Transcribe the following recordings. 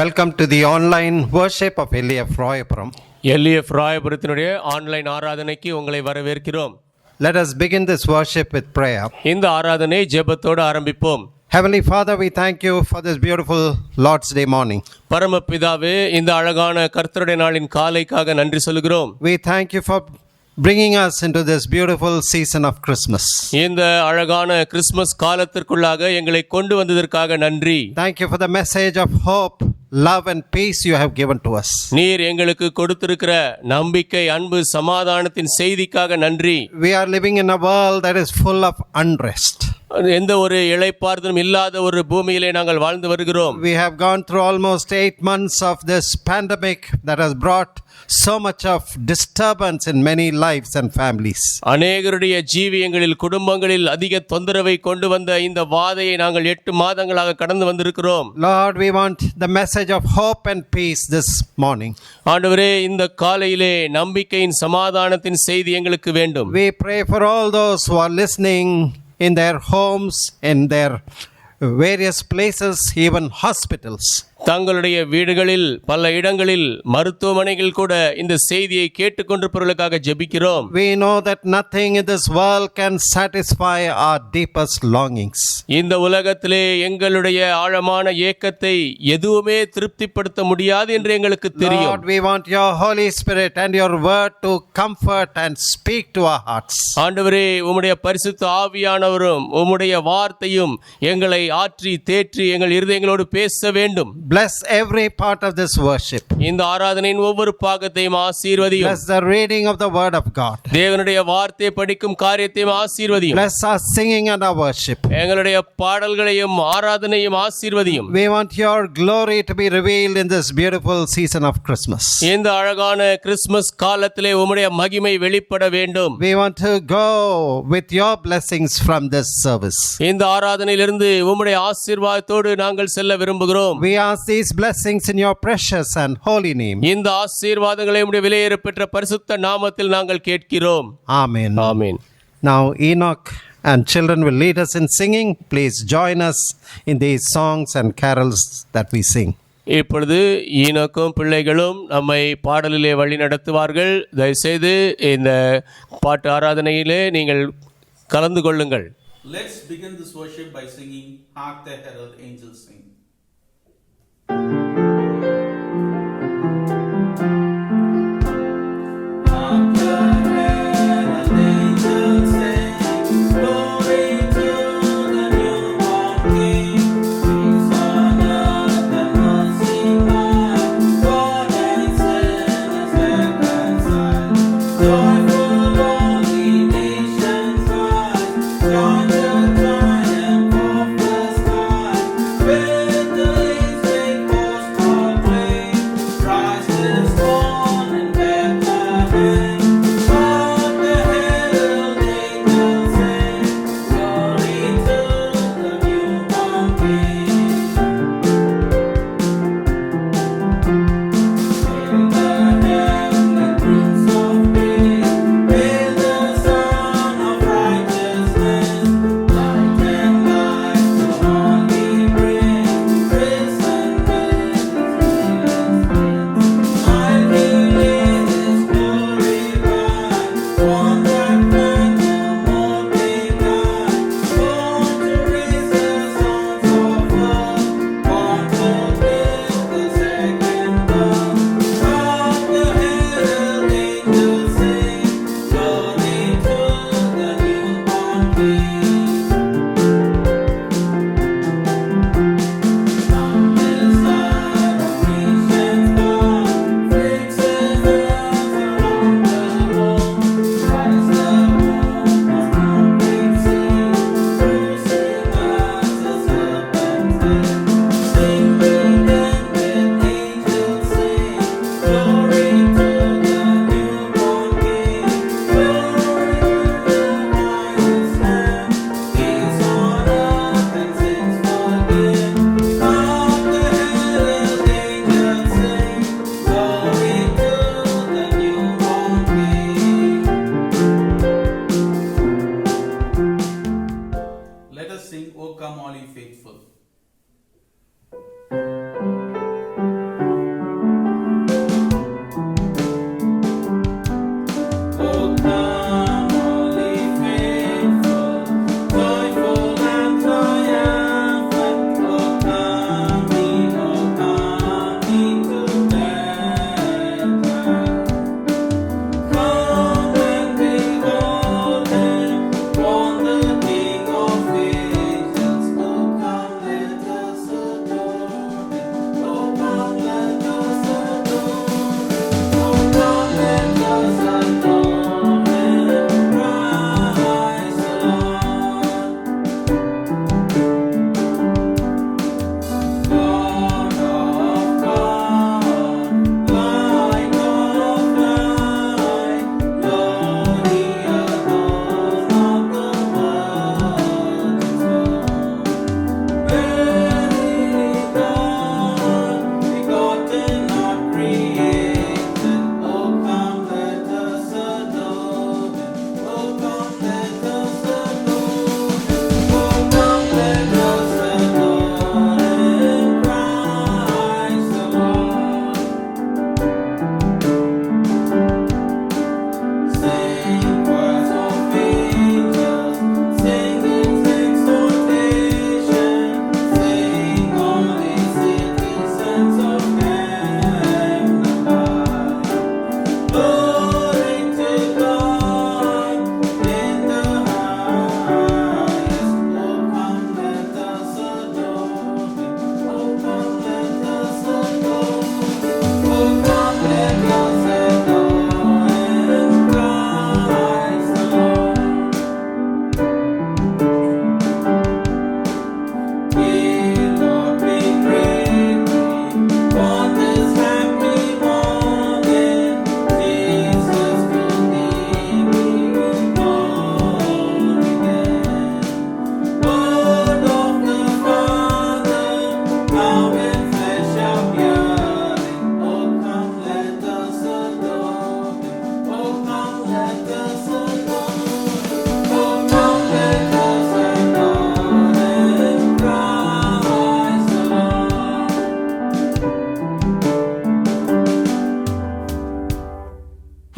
Welcome to the online worship of LEF Royapuram. LEF ராயபுரத்தினுடைய online ஆராதனைக்கு உங்களை வரவேற்கிறோம். Let us begin this worship with prayer. இந்த ஆராதனை ஜெபத்தோடு ஆரம்பிப்போம். Heavenly Father, we thank you for this beautiful Lord's Day morning. பரமபிதாவே, இந்த அழகான கர்த்தருடைய நாளின் காலைக்காக நன்றி சொல்கிறோம். We thank you for bringing us into this beautiful season of Christmas. இந்த அழகான கிறிஸ்மஸ் காலத்திற்குள்ளாக எங்களை கொண்டு வந்ததற்காக நன்றி. Thank you for the message of hope, love and peace you have given to us. நீர் எங்களுக்கு கொடுத்திருக்கிற நம்பிக்கை, அன்பு, சமாதானத்தின் செய்திக்காக நன்றி. We are living in a world that is full of unrest. எந்த ஒரு இளைப்பாறுதலும் இல்லாத ஒரு பூமியிலே நாங்கள் வாழ்ந்து வருகிறோம். We have gone through almost 8 months of this pandemic that has brought so much of disturbance in many lives and families. அநேகருடைய ஜீவியங்களில், குடும்பங்களில் அதிக தொந்தரவை கொண்டு வந்த இந்த வாதையை நாங்கள் 8 மாதங்களாக கடந்து வந்திருக்கிறோம். Lord, we want the message of hope and peace this morning. ஆண்டவரே, இந்த காலையிலே நம்பிக்கையின், சமாதானத்தின் செய்தி எங்களுக்கு வேண்டும். We pray for all those who are listening in their homes, in their various places, even hospitals. தங்களுடைய வீடுகளில், பல இடங்களில், மருத்துவமனைகள் கூட இந்த செய்தியை கேட்டுக்கொண்டிருப்பவர்களுக்காக ஜெபிக்கிறோம். We know that nothing in this world can satisfy our deepest longings. இந்த உலகத்திலே எங்களுடைய ஆழமான ஏக்கத்தை எதுவுமே திருப்திப்படுத்த முடியாது என்று எங்களுக்கு தெரியும். Lord, we want your Holy Spirit and your word to comfort and speak to our hearts. ஆண்டவரே, உம்முடைய பரிசுத்த ஆவியானவரும் உம்முடைய வார்த்தையும் எங்களை ஆற்றி தேற்றி எங்கள் இருதயங்களோடு பேச வேண்டும். Bless every part of this worship. இந்த ஆராதனையின் ஒவ்வொரு பாகத்தையும் ஆசீர்வதியும். Bless the reading of the word of God. தேவனுடைய வார்த்தையை படிக்கும் காரியத்தையும் ஆசீர்வதியும். Bless our singing and our worship. எங்களுடைய பாடல்களையும் ஆராதனையும் ஆசீர்வதியும். We want your glory to be revealed in this beautiful season of Christmas. இந்த அழகான கிறிஸ்மஸ் காலத்திலே உம்முடைய மகிமை வெளிப்பட வேண்டும். We want to go with your blessings from this service. இந்த ஆராதனையிலிருந்து உம்முடைய ஆசீர்வாதத்தோடு நாங்கள் செல்ல விரும்புகிறோம். We ask these blessings in your precious and holy name. இந்த ஆசீர்வாதங்களை உம்முடைய விலையேற பெற்ற பரிசுத்த நாமத்தில் நாங்கள் கேட்கிறோம். Amen. Amen. Now Enoch and children will lead us in singing. Please join us in these songs and carols that we sing. இப்பொழுது ஈனோக்கும் பிள்ளைகளும் நம்மை பாடலிலே வழி நடத்துவார்கள். தயவுசெய்து இந்த பாட்டு ஆராதனையிலே நீங்கள் கலந்து கொள்ளுங்கள். Let's begin this worship by singing Hark the Herald Angels Sing. With the leaves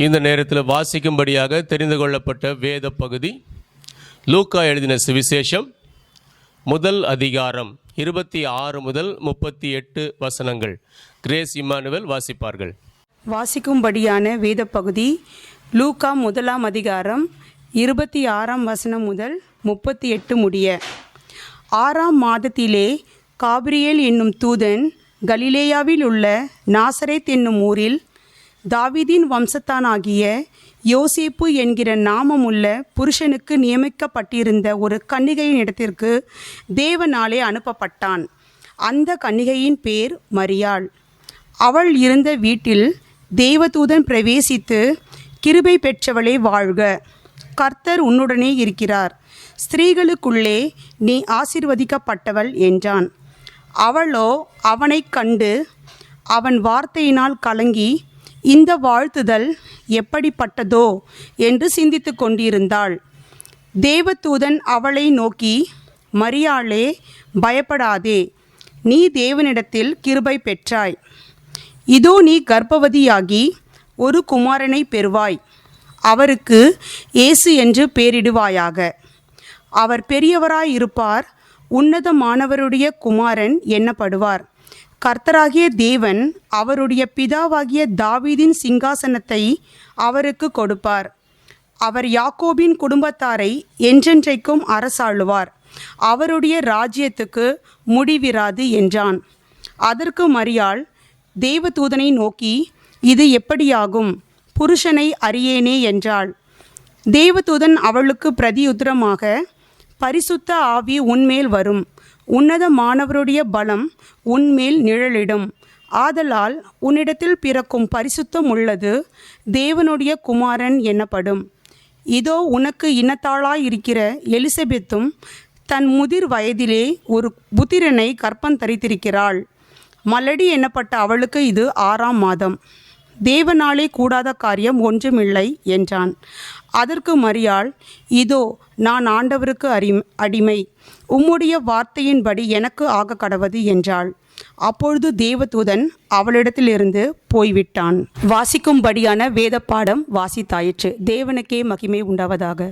இந்த நேரத்தில் வாசிக்கும்படியாக தெரிந்து கொள்ளப்பட்ட வேத பகுதி லூக்கா எழுதின சுவிசேஷம் முதல் அதிகாரம் 26 முதல் 38 வசனங்கள். Grace Emmanuel வாசிப்பார்கள். வாசிக்கும்படியான வேத பகுதி லூக்கா முதலாம் அதிகாரம் 26 வசனம் முதல் 38 முடிய. 6ஆம் மாதத்திலே காபிரியேல் என்னும் தூதன் கலிலேயாவில் உள்ள நாசரேத் என்னும் ஊரில் தாவீதின் வம்சத்தானாகிய யோசேப்பு என்கிற நாமமுள்ள புருஷனுக்கு நியமிக்கப்பட்டிருந்த ஒரு கன்னிகையின் இடத்திற்கு தேவனாலே அனுப்பப்பட்டான். அந்த கன்னிகையின் பேர் மரியாள். அவள் இருந்த வீட்டில் தேவதூதன் பிரவேசித்து, கிருபை பெற்றவளே வாழ்க, கர்த்தர் உன்னுடனே இருக்கிறார், ஸ்திரீகளுக்குள்ளே நீ ஆசீர்வதிக்கப்பட்டவள் என்றான். அவளோ அவனைக் கண்டு அவன் வார்த்தையினால் கலங்கி, இந்த வாழ்த்துதல் எப்படிப்பட்டதோ என்று சிந்தித்து கொண்டிருந்தாள். தேவதூதன் அவளை நோக்கி, மரியாளே, பயப்படாதே, நீ தேவனிடத்தில் கிருபை பெற்றாய். இதோ நீ கர்ப்பவதியாகி ஒரு குமாரனை பெறுவாய். அவருக்கு இயேசு என்று பெயரிடுவாயாக. அவர் பெரியவராயிருப்பார், உன்னதமானவருடைய குமாரன் எண்ணப்படுவார். கர்த்தராகிய தேவன் அவருடைய பிதாவாகிய தாவீதின் சிங்காசனத்தை அவருக்கு கொடுப்பார். அவர் யாக்கோபின் குடும்பத்தாரை என்றென்றைக்கும் அரசாளுவார். அவருடைய ராஜ்யத்துக்கு முடிவிராது என்றான். அதற்கு மரியாள் தேவதூதனை நோக்கி, இது எப்படியாகும்? புருஷனை அறியேனே என்றாள். தேவதூதன் அவளுக்கு பிரதியுத்தரமாக, பரிசுத்த ஆவி உன்மேல் வரும், உன்னதமானவருடைய பலம் உன்மேல் நிழலிடும். ஆதலால் உன்னிடத்தில் பிறக்கும் பரிசுத்தம் உள்ளது தேவனுடைய குமாரன் என்னப்படும். இதோ உனக்கு இனத்தாளாயிருக்கிற எலிசபெத்தும் தன் முதிர் வயதிலே ஒரு புத்திரனை கர்ப்பந்தரித்திருக்கிறாள். மலடி என்னப்பட்ட அவளுக்கு இது 6ஆம் மாதம். தேவனாலே கூடாத காரியம் ஒன்றுமில்லை என்றான். அதற்கு மரியாள், இதோ நான் ஆண்டவருக்கு அடிமை, உம்முடைய வார்த்தையின்படி எனக்கு ஆக கடவது என்றாள். அப்பொழுது தேவதூதன் அவளிடத்திலிருந்து போய்விட்டான். வாசிக்கும்படியான வேத பாடம் வாசித்தாயிற்று. தேவனுக்கே மகிமை உண்டாவதாக.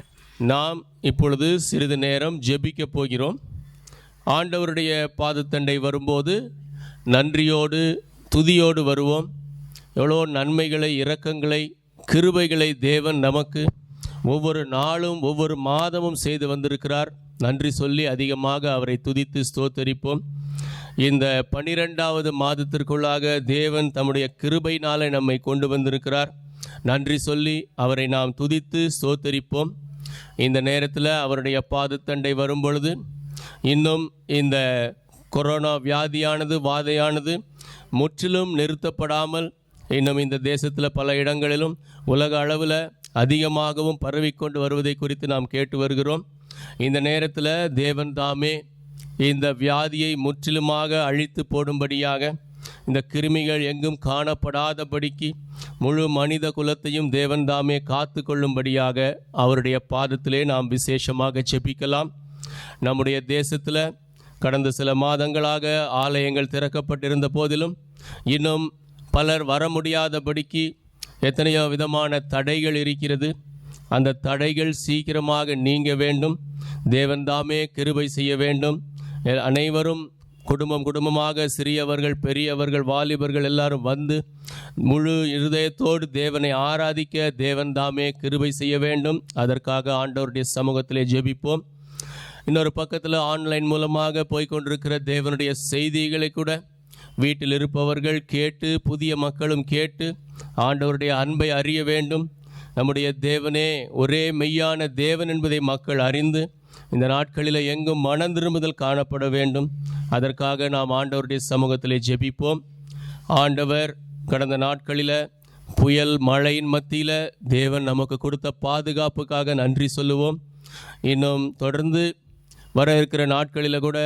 நாம் இப்பொழுது சிறிது நேரம் ஜெபிக்க போகிறோம். ஆண்டவருடைய பாதத்தண்டை வரும்போது நன்றியோடு துதியோடு வருவோம். எவ்வளோ நன்மைகளை, இரக்கங்களை, கிருபைகளை தேவன் நமக்கு ஒவ்வொரு நாளும் ஒவ்வொரு மாதமும் செய்து வந்திருக்கிறார். நன்றி சொல்லி அதிகமாக அவரை துதித்து ஸ்தோத்தரிப்போம். இந்த 12வது மாதத்திற்குள்ளாக தேவன் தம்முடைய கிருபையினாலே நம்மை கொண்டு வந்திருக்கிறார். நன்றி சொல்லி அவரை நாம் துதித்து ஸ்தோத்தரிப்போம். இந்த நேரத்தில் அவருடைய பாதத்தண்டை வரும் பொழுது இன்னும் இந்த கொரோனா வியாதியானது, வாதையானது முற்றிலும் நிறுத்தப்படாமல் இன்னும் இந்த தேசத்தில் பல இடங்களிலும் உலக அளவில் அதிகமாகவும் பரவிக்கொண்டு வருவதை குறித்து நாம் கேட்டு வருகிறோம். இந்த நேரத்தில் தேவன் தாமே இந்த வியாதியை முற்றிலுமாக அழித்து போடும்படியாக, இந்த கிருமிகள் எங்கும் காணப்படாதபடிக்கு முழு மனித குலத்தையும் தேவன் தாமே காத்து கொள்ளும்படியாக அவருடைய பாதத்திலே நாம் விசேஷமாக ஜெபிக்கலாம். நம்முடைய தேசத்தில் கடந்த சில மாதங்களாக ஆலயங்கள் திறக்கப்பட்டிருந்த போதிலும் இன்னும் பலர் வர முடியாதபடிக்கு எத்தனையோ விதமான தடைகள் இருக்கிறது. அந்த தடைகள் சீக்கிரமாக நீங்க வேண்டும். தேவன் தாமே கிருபை செய்ய வேண்டும். அனைவரும் குடும்பமாக, சிறியவர்கள், பெரியவர்கள், வாலிபர்கள் எல்லாரும் வந்து முழு இருதயத்தோடு தேவனை ஆராதிக்க தேவன் தாமே கிருபை செய்ய வேண்டும். அதற்காக ஆண்டவருடைய சமூகத்திலே ஜெபிப்போம். இன்னொரு பக்கத்தில் ஆன்லைன் மூலமாக போய்கொண்டிருக்கிற தேவனுடைய செய்திகளை கூட வீட்டில் இருப்பவர்கள் கேட்டு, புதிய மக்களும் கேட்டு ஆண்டவருடைய அன்பை அறிய வேண்டும். நம்முடைய தேவனே ஒரே மெய்யான தேவன் என்பதை மக்கள் அறிந்து இந்த நாட்களில் எங்கும் மனம் திரும்புதல் காணப்பட வேண்டும். அதற்காக நாம் ஆண்டவருடைய சமூகத்திலே ஜெபிப்போம். ஆண்டவர் கடந்த நாட்களில் புயல் மழையின் மத்தியில் தேவன் நமக்கு கொடுத்த பாதுகாப்புக்காக நன்றி சொல்லுவோம். இன்னும் தொடர்ந்து வர இருக்கிற நாட்களில் கூட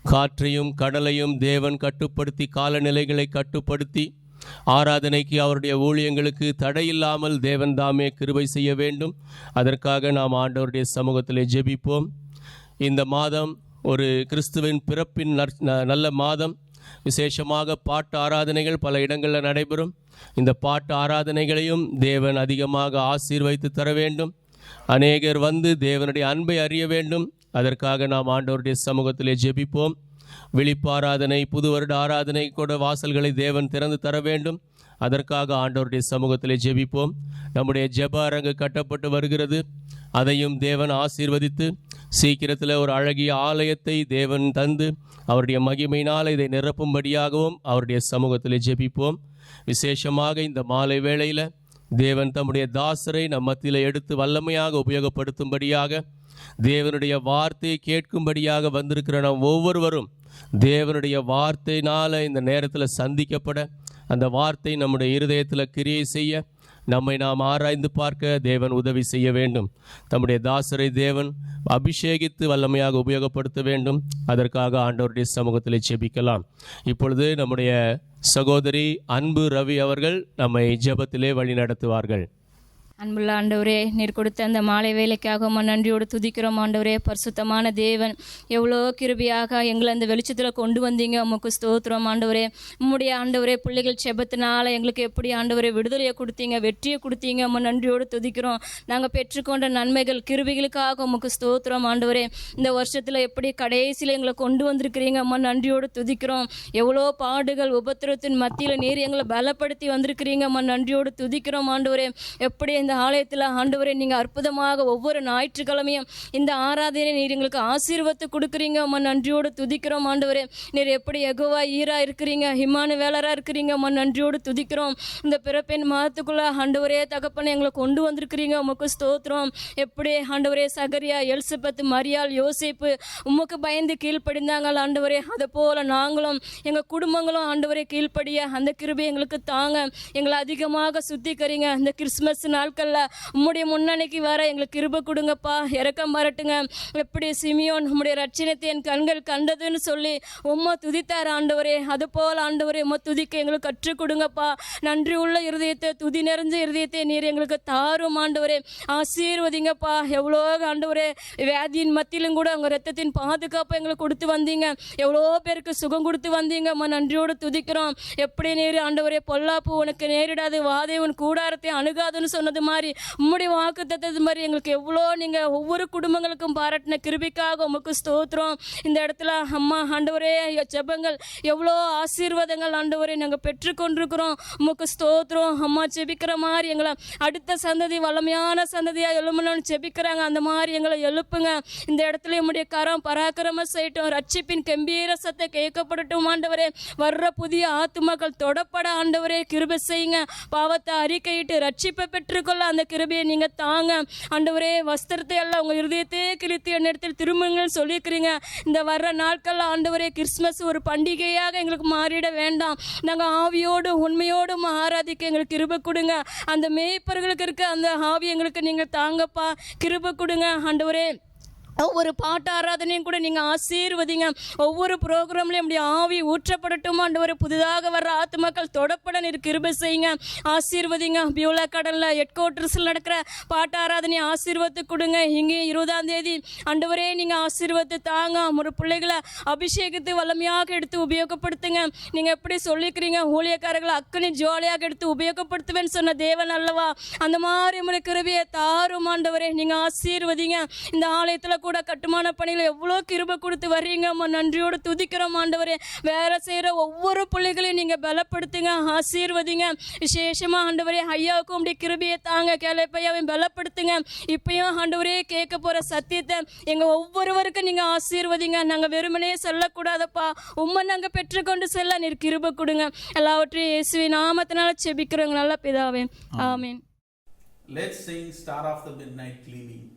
காற்றையும் கடலையும் தேவன் கட்டுப்படுத்தி, காலநிலைகளை கட்டுப்படுத்தி ஆராதனைக்கு, அவருடைய ஊழியங்களுக்கு தடையில்லாமல் தேவன் தாமே கிருபை செய்ய வேண்டும். அதற்காக நாம் ஆண்டவருடைய சமூகத்திலே ஜெபிப்போம். இந்த மாதம் ஒரு கிறிஸ்துவின் பிறப்பின் நல்ல மாதம். விசேஷமாக பாட்டு ஆராதனைகள் பல இடங்களில் நடைபெறும். இந்த பாட்டு ஆராதனைகளையும் தேவன் அதிகமாக ஆசீர்வதித்து தர வேண்டும். அநேகர் வந்து தேவனுடைய அன்பை அறிய வேண்டும். அதற்காக நாம் ஆண்டவருடைய சமூகத்திலே ஜெபிப்போம். விழிப்பு ஆராதனை, புது வருட ஆராதனை கூட வாசல்களை தேவன் திறந்து தர வேண்டும். அதற்காக ஆண்டவருடைய சமூகத்திலே ஜெபிப்போம். நம்முடைய ஜெப அரங்கு கட்டப்பட்டு வருகிறது. அதையும் தேவன் ஆசீர்வதித்து சீக்கிரத்தில் ஒரு அழகிய ஆலயத்தை தேவன் தந்து அவருடைய மகிமையினால் இதை நிரப்பும்படியாகவும் அவருடைய சமூகத்திலே ஜெபிப்போம். விசேஷமாக இந்த மாலை வேளையில் தேவன் தம்முடைய தாசரை நம் மத்தியில் எடுத்து வல்லமையாக உபயோகப்படுத்தும்படியாக, தேவனுடைய வார்த்தையை கேட்கும்படியாக வந்திருக்கிற நாம் ஒவ்வொருவரும் தேவனுடைய வார்த்தையினால் இந்த நேரத்தில் சந்திக்கப்பட, அந்த வார்த்தை நம்முடைய இருதயத்தில் கிரியை செய்ய, நம்மை நாம் ஆராய்ந்து பார்க்க தேவன் உதவி செய்ய வேண்டும். தம்முடைய தாசரை தேவன் அபிஷேகித்து வல்லமையாக உபயோகப்படுத்த வேண்டும். அதற்காக ஆண்டவருடைய சமூகத்தில் ஜெபிக்கலாம். இப்பொழுது நம்முடைய சகோதரி அன்பு ரவி அவர்கள் நம்மை ஜெபத்திலே வழி நடத்துவார்கள். அன்புள்ள ஆண்டவரே, நீர் கொடுத்த அந்த மாலை வேலைக்காக நன்றியோடு துதிக்கிறோம். ஆண்டவரே, பரிசுத்தமான தேவன், எவ்வளோ கிருபியாக எங்களை அந்த வெளிச்சத்தில் கொண்டு வந்தீங்க. உமக்கு ஸ்தோத்திரம் ஆண்டவரே. உம்முடைய ஆண்டவரே பிள்ளைகள் செபத்தினால எங்களுக்கு எப்படி ஆண்டவரே விடுதலையை கொடுத்தீங்க, வெற்றியை கொடுத்தீங்க. நன்றியோடு துதிக்கிறோம். நாங்கள் பெற்றுக்கொண்ட நன்மைகள் கிருபிகளுக்காக உமக்கு ஸ்தோத்திரம் ஆண்டவரே. இந்த வருஷத்தில் எப்படி கடைசியில் எங்களை கொண்டு வந்திருக்கிறீங்க. நன்றியோடு துதிக்கிறோம். எவ்வளோ பாடுகள் உபத்திரத்தின் மத்தியில் நீர் எங்களை பலப்படுத்தி வந்திருக்கிறீங்க. நன்றியோடு துதிக்கிறோம் ஆண்டவரே. எப்படி இந்த ஆலயத்தில் ஆண்டவரே நீங்கள் அற்புதமாக ஒவ்வொரு ஞாயிற்றுக்கிழமையும் இந்த ஆராதனை நீர் எங்களுக்கு ஆசீர்வத்து கொடுக்குறீங்க. நன்றியோடு துதிக்கிறோம் ஆண்டவரே. நீர் எப்படி யெகோவா ஈரா இருக்கிறீங்க, இம்மானுவேலராக இருக்கிறீங்க. நன்றியோடு துதிக்கிறோம். இந்த பிறப்பின் மாதத்துக்குள்ள ஆண்டவரே தகப்பனை எங்களை கொண்டு வந்திருக்கிறீங்க. உமக்கு ஸ்தோத்திரம். எப்படி ஆண்டவரே சகரியா, எலிசபெத், மரியாள், யோசேப்பு உமக்கு பயந்து கீழ்ப்படிந்தாங்க ஆண்டவரே. அதை போல நாங்களும் எங்கள் குடும்பங்களும் ஆண்டவரே கீழ்ப்படிய அந்த கிருபை எங்களுக்கு தாங்க. எங்களை அதிகமாக சுத்திக்கிறீங்க. இந்த கிறிஸ்மஸ் நாட்களில் உம்முடைய முன்னணிக்கு வர எங்களுக்கு கிருபை கொடுங்கப்பா, இறக்கம் வரட்டுங்க. எப்படி சிமியோன் உம்முடைய ரட்சணத்தை என் கண்கள் கண்டதுன்னு சொல்லி உம்மை துதித்தார் ஆண்டவரே. அது போல் ஆண்டவரே உம்மை துதிக்க எங்களுக்கு கற்றுக் கொடுங்கப்பா. நன்றி உள்ள இருதயத்தை, துதி நிறைஞ்ச இருதயத்தை நீர் எங்களுக்கு தாரும் ஆண்டவரே. ஆசீர்வதிங்கப்பா. எவ்வளோ ஆண்டவரே வியாதியின் மத்தியிலும் கூட உங்கள் ரத்தத்தின் பாதுகாப்பை எங்களுக்கு கொடுத்து வந்தீங்க. எவ்வளோ பேருக்கு சுகம் கொடுத்து வந்தீங்க. நன்றியோடு துதிக்கிறோம். எப்படி நீர் ஆண்டவரே பொல்லாப்பு உனக்கு நேரிடாது, வாதை உன் கூடாரத்தை அணுகாதுன்னு சொன்னது மாதிரி உம்முடைய வாக்கு தத்தது மாதிரி எங்களுக்கு எவ்வளோ நீங்கள் ஒவ்வொரு குடும்பங்களுக்கும் பாராட்டின கிருபிக்காக உமக்கு ஸ்தோத்திரம். இந்த இடத்துல அம்மா ஆண்டவரே ஜெபங்கள் எவ்வளோ ஆசீர்வாதங்கள் ஆண்டவரே நாங்கள் பெற்றுக்கொண்டிருக்கிறோம். உமக்கு ஸ்தோத்திரம். அம்மா ஜெபிக்கிற மாதிரி எங்களை அடுத்த சந்ததி வளமையான சந்ததியாக எழுமணும்னு ஜெபிக்கிறாங்க. அந்த மாதிரி எங்களை எழுப்புங்க. இந்த இடத்துல நம்முடைய கரம் பராக்கிரம செய்யட்டும். ரட்சிப்பின் கம்பீர சத்தை கேட்கப்படட்டும் ஆண்டவரே. வர்ற புதிய ஆத்துமாக்கள் தொடப்பட ஆண்டவரே கிருபை செய்யுங்க. பாவத்தை அறிக்கையிட்டு ரட்சிப்பை பெற்றுக்கொள்ள அந்த கிருபையை நீங்கள் தாங்க ஆண்டவரே. வஸ்திரத்தை எல்லாம் உங்கள் இருதயத்தையே கிழித்து என் இடத்தில் திரும்புங்கள் சொல்லியிருக்கிறீங்க. இந்த வர்ற நாட்களில் ஆண்டவரே கிறிஸ்மஸ் ஒரு பண்டிகையாக எங்களுக்கு மாறிட வேண்டாம். நாங்கள் ஆவியோடு உண்மையோடும் ஆராதிக்க எங்களுக்கு கிருபை கொடுங்க. அந்த மேய்ப்பர்களுக்கு இருக்க அந்த ஆவி எங்களுக்கு நீங்கள் தாங்கப்பா, கிருபை கொடுங்க ஆண்டவரே. ஒவ்வொரு பாட்டு ஆராதனையும் கூட நீங்கள் ஆசீர்வதிங்க. ஒவ்வொரு ப்ரோக்ராம்லையும் அப்படி ஆவி ஊற்றப்படட்டும் ஆண்டவரே. புதிதாக வர்ற ஆத்துமக்கள் தொடப்பட நீர் கிருபை செய்யுங்க. ஆசீர்வதிங்க. பியூலா கடலில் ஹெட் குவார்ட்டர்ஸில் நடக்கிற பாட்டு ஆராதனையை ஆசீர்வத்து கொடுங்க. இங்கே 20ஆம் தேதி ஆண்டவரே நீங்கள் ஆசீர்வத்து தாங்க. ஒரு பிள்ளைகளை அபிஷேகத்தை வல்லமையாக எடுத்து உபயோகப்படுத்துங்க. நீங்கள் எப்படி சொல்லிக்கிறீங்க, ஊழியக்காரர்களை அக்கனி ஜோலியாக எடுத்து உபயோகப்படுத்துவேன்னு சொன்ன தேவன் அல்லவா. அந்த மாதிரி முறை கிருபையை தாரும் ஆண்டவரே. நீங்கள் ஆசீர்வதிங்க. இந்த ஆலயத்தில் கூட கட்டுமான பணியில் எவ்வளோ கிருபை கொடுத்து வர்றீங்க. நன்றியோடு துதிக்கிறோம் ஆண்டவரே. வேலை செய்கிற ஒவ்வொரு பிள்ளைகளையும் நீங்கள் பலப்படுத்துங்க, ஆசீர்வதிங்க. விசேஷமாக ஆண்டவரே ஐயாவுக்கும் அப்படி கிருபையை தாங்க. கேளைப்பையாவையும் பலப்படுத்துங்க. இப்பயும் ஆண்டவரே கேட்க போகிற சத்தியத்தை எங்கள் ஒவ்வொருவருக்கும் நீங்கள் ஆசீர்வதிங்க. நாங்கள் வெறுமனே சொல்லக்கூடாதப்பா, உம்மை நாங்கள் பெற்றுக்கொண்டு செல்ல நீர் கிருபை கொடுங்க. எல்லாவற்றையும் இயேசுவின் நாமத்தினால செபிக்கிறோங்க நல்ல பிதாவே, ஆமென். Let's sing Star of the Midnight Gleaming.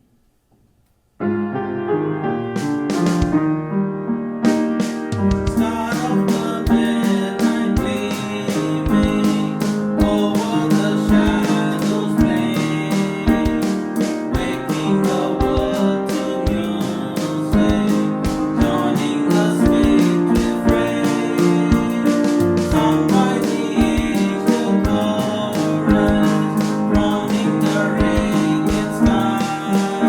From the ringing sky.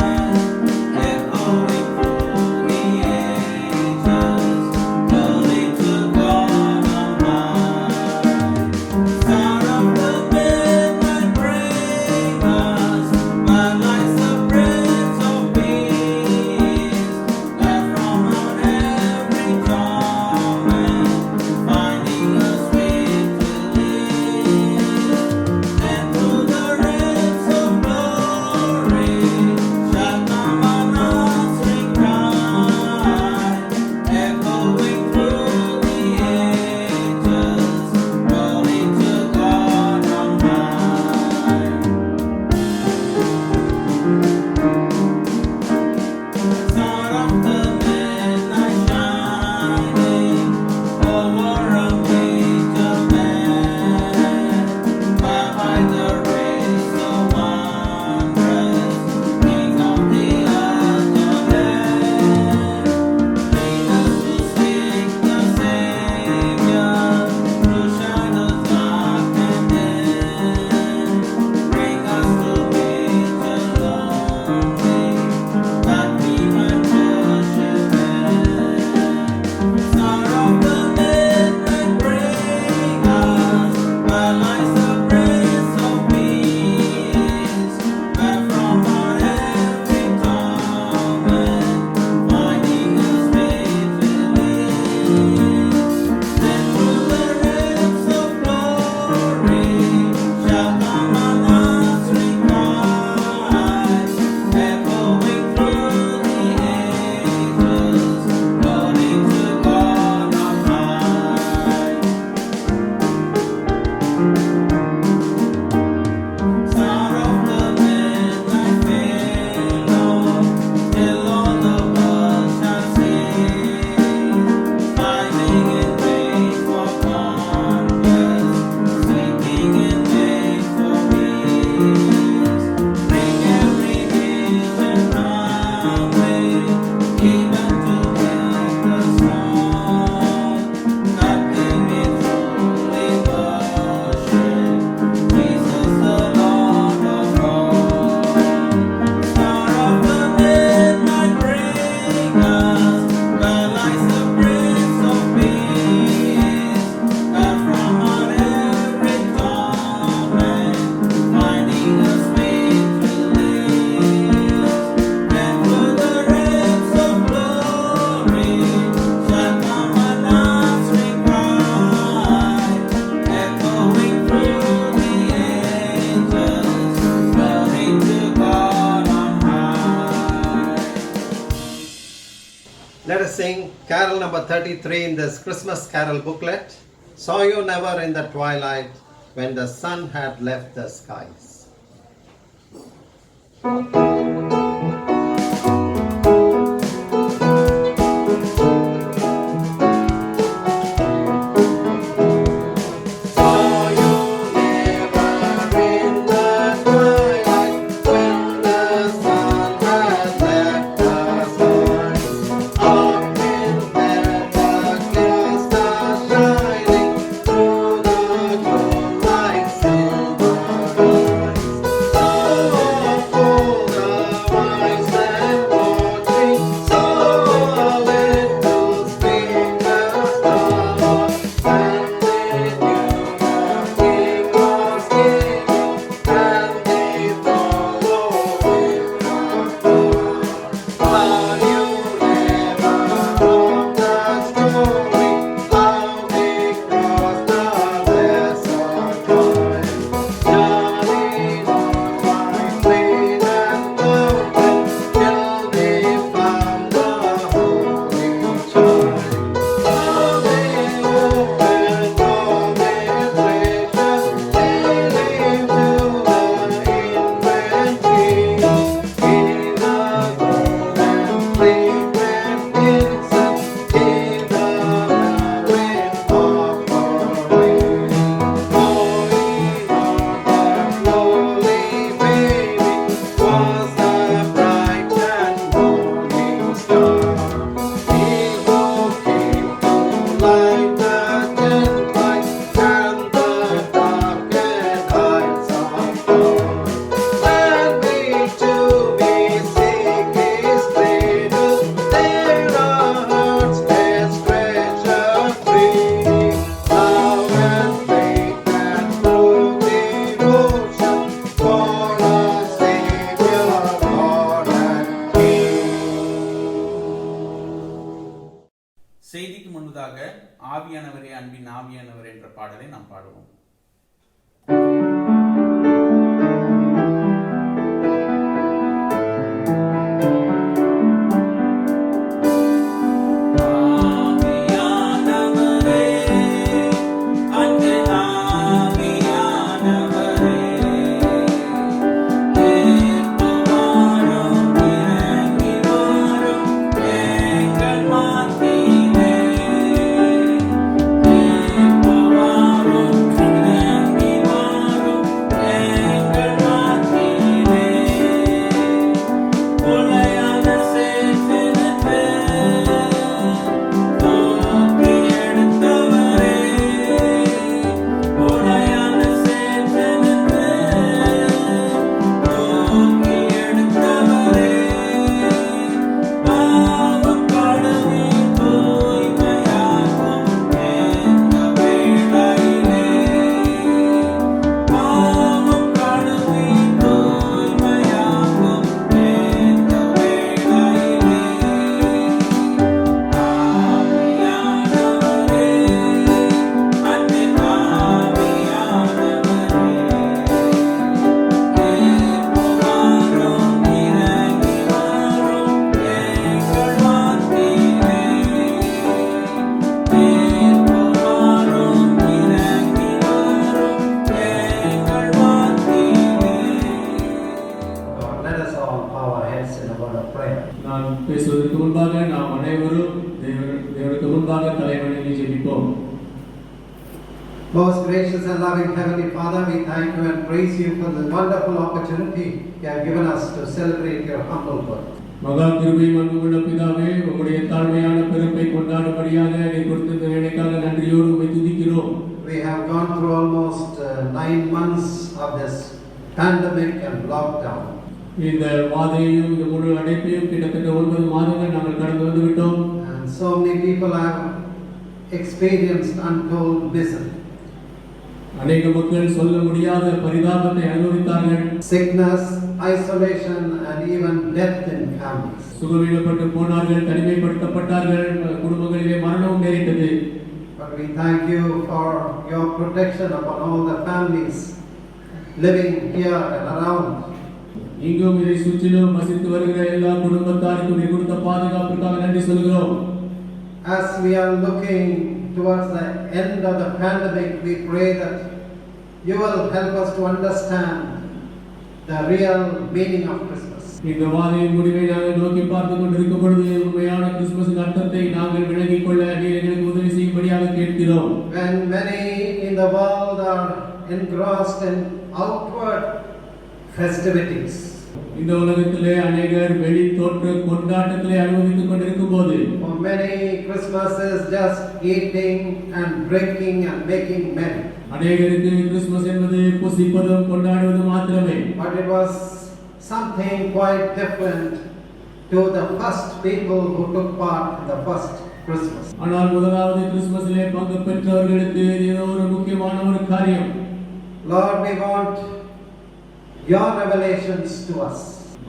sing carol number 33 in this Christmas carol booklet. Saw you never in the twilight when the sun had left the skies. செய்திக்கு முன்பதாக ஆவியானவரே அன்பின் ஆவியானவர் என்ற பாடலை நாம் பாடுவோம். நான் பேசுவதற்கு முன்பாக நாம் அனைவரும் தேவனுக்கு முன்பாக தலைவணங்கி ஜெபிப்போம். Most gracious and loving Heavenly Father, we thank you and praise you for the wonderful opportunity you have given us to celebrate your humble birth. மகா கிருபை அன்புள்ள பிதாவே, உம்முடைய தாழ்மையான பிறப்பை கொண்டாடும்படியாக நீர் கொடுத்த வேலைக்காக நன்றியோடு உம்மை துதிக்கிறோம். We have gone through almost 9 months of this pandemic and lockdown. இந்த வாதையையும் இந்த முழு அடைப்பையும் கிட்டத்தட்ட 9 மாதங்கள் நாங்கள் கடந்து வந்து விட்டோம். And so many people have experienced untold misery. அநேக மக்கள் சொல்ல முடியாத பரிதாபத்தை அனுபவித்தார்கள். Sickness, isolation and even death in families. சுகவீனப்பட்டு போனார்கள், தனிமைப்படுத்தப்பட்டார்கள், குடும்பங்களிலே மரணம் நேரிட்டது. But we thank you for your protection upon all the families living here and around. இங்கும் இதை சுற்றிலும் வசித்து வருகிற எல்லா குடும்பத்தாருக்கும் நீர் கொடுத்த பாதுகாப்புக்காக நன்றி சொல்கிறோம். as we are looking towards the end of the pandemic, we pray that you will help us to understand the real meaning of Christmas. இந்த வாதையின் முடிவை நாங்கள் நோக்கி பார்த்து கொண்டிருக்கும் பொழுது உண்மையான கிறிஸ்துமஸின் அர்த்தத்தை நாங்கள் விளங்கிக் கொள்ள நீர் எங்களுக்கு உதவி செய்யும்படியாக கேட்கிறோம். When many in the world are engrossed in outward festivities, இந்த உலகத்திலே அநேகர் வெளி தோற்ற கொண்டாட்டத்திலே அனுபவித்துக் கொண்டிருக்கும் போது for many Christmas is just eating and drinking and making merry. அநேகருக்கு கிறிஸ்துமஸ் என்பது புசிப்பதும் கொண்டாடுவதும் மாத்திரமே. But it was something quite different to the first people who took part in the first Christmas. ஆனால் முதலாவது கிறிஸ்துமஸிலே பங்கு பெற்றவர்களுக்கு ஏதோ ஒரு முக்கியமான ஒரு காரியம். Lord, we want your revelations to us.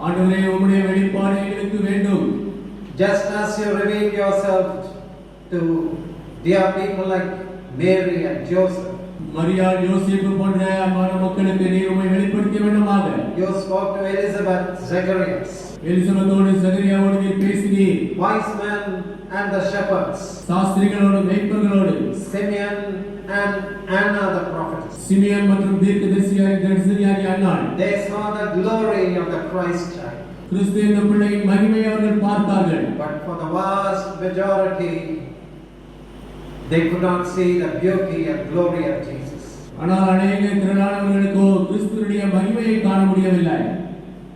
ஆண்டவரே உம்முடைய வெளிப்பாடு எங்களுக்கு வேண்டும். Just as you revealed yourself to dear people like Mary and Joseph. Maria யோசேப்பு போன்ற அன்பான மக்களுக்கு நீர் உம்மை வெளிப்படுத்த வேண்டுமாக. You spoke to Elizabeth, Zacharias. எலிசபெத்தோடு சகரியாவோடு நீர் பேசினீர். Wise men and the shepherds. சாஸ்திரிகளோடு மேய்ப்பர்களோடு. Simeon and Anna the prophetess. Simeon மற்றும் தீர்க்கதரிசியாகிய அன்னாள். They saw the glory of the Christ child. கிறிஸ்து என்ற பிள்ளையின் மகிமையை அவர்கள் பார்த்தார்கள். But for the vast majority, they could not see the beauty and glory of Jesus. ஆனால் அநேக திரளானவர்களுக்கோ கிறிஸ்துவினுடைய மகிமையை காண முடியவில்லை.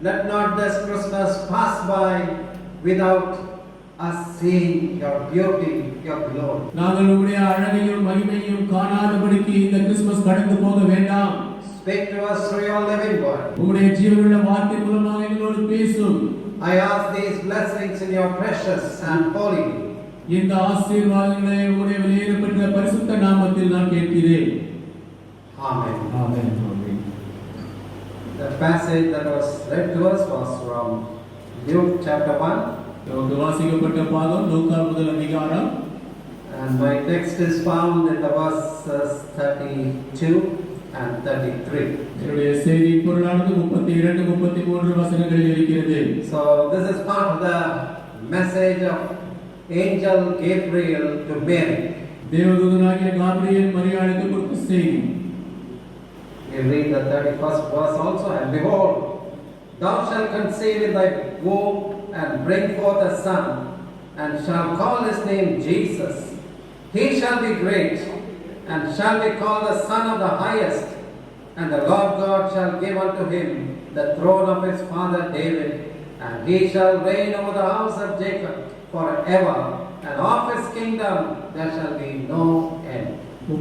Let not this Christmas pass by without us seeing your beauty, your glory. நாங்கள் உம்முடைய அழகையும் மகிமையும் காணாதபடிக்கு இந்த கிறிஸ்துமஸ் கடந்து போக வேண்டாம். Speak to us through your living word. உம்முடைய ஜீவனுள்ள வார்த்தை மூலமாக எங்களோடு பேசும். I ask these blessings in your precious and holy name. இந்த ஆசீர்வாதங்களை உம்முடைய விலையேறப்பெற்ற பரிசுத்த நாமத்தில் நான் கேட்கிறேன். Amen. Amen. The passage that was read to us was from Luke chapter 1. நமக்கு வாசிக்கப்பட்ட பாகம் லூக்கா முதல் அதிகாரம். And my text is found in the verses 32 and 33. என்னுடைய செய்தி பொருளானது 32 33 வசனங்களில் இருக்கிறது. So this is part of the message of angel Gabriel to Mary. தேவதூதனாகிய காபிரியேல் மரியாளுக்கு கொடுத்த செய்தி. We read the 31st verse also. And behold, thou shalt conceive in thy womb and bring forth a son, and shall call his name Jesus. He shall be great, and shall be called the Son of the Highest. And the Lord God shall give unto him the throne of his father David, and he shall reign over the house of Jacob forever, and of his kingdom there shall be no end.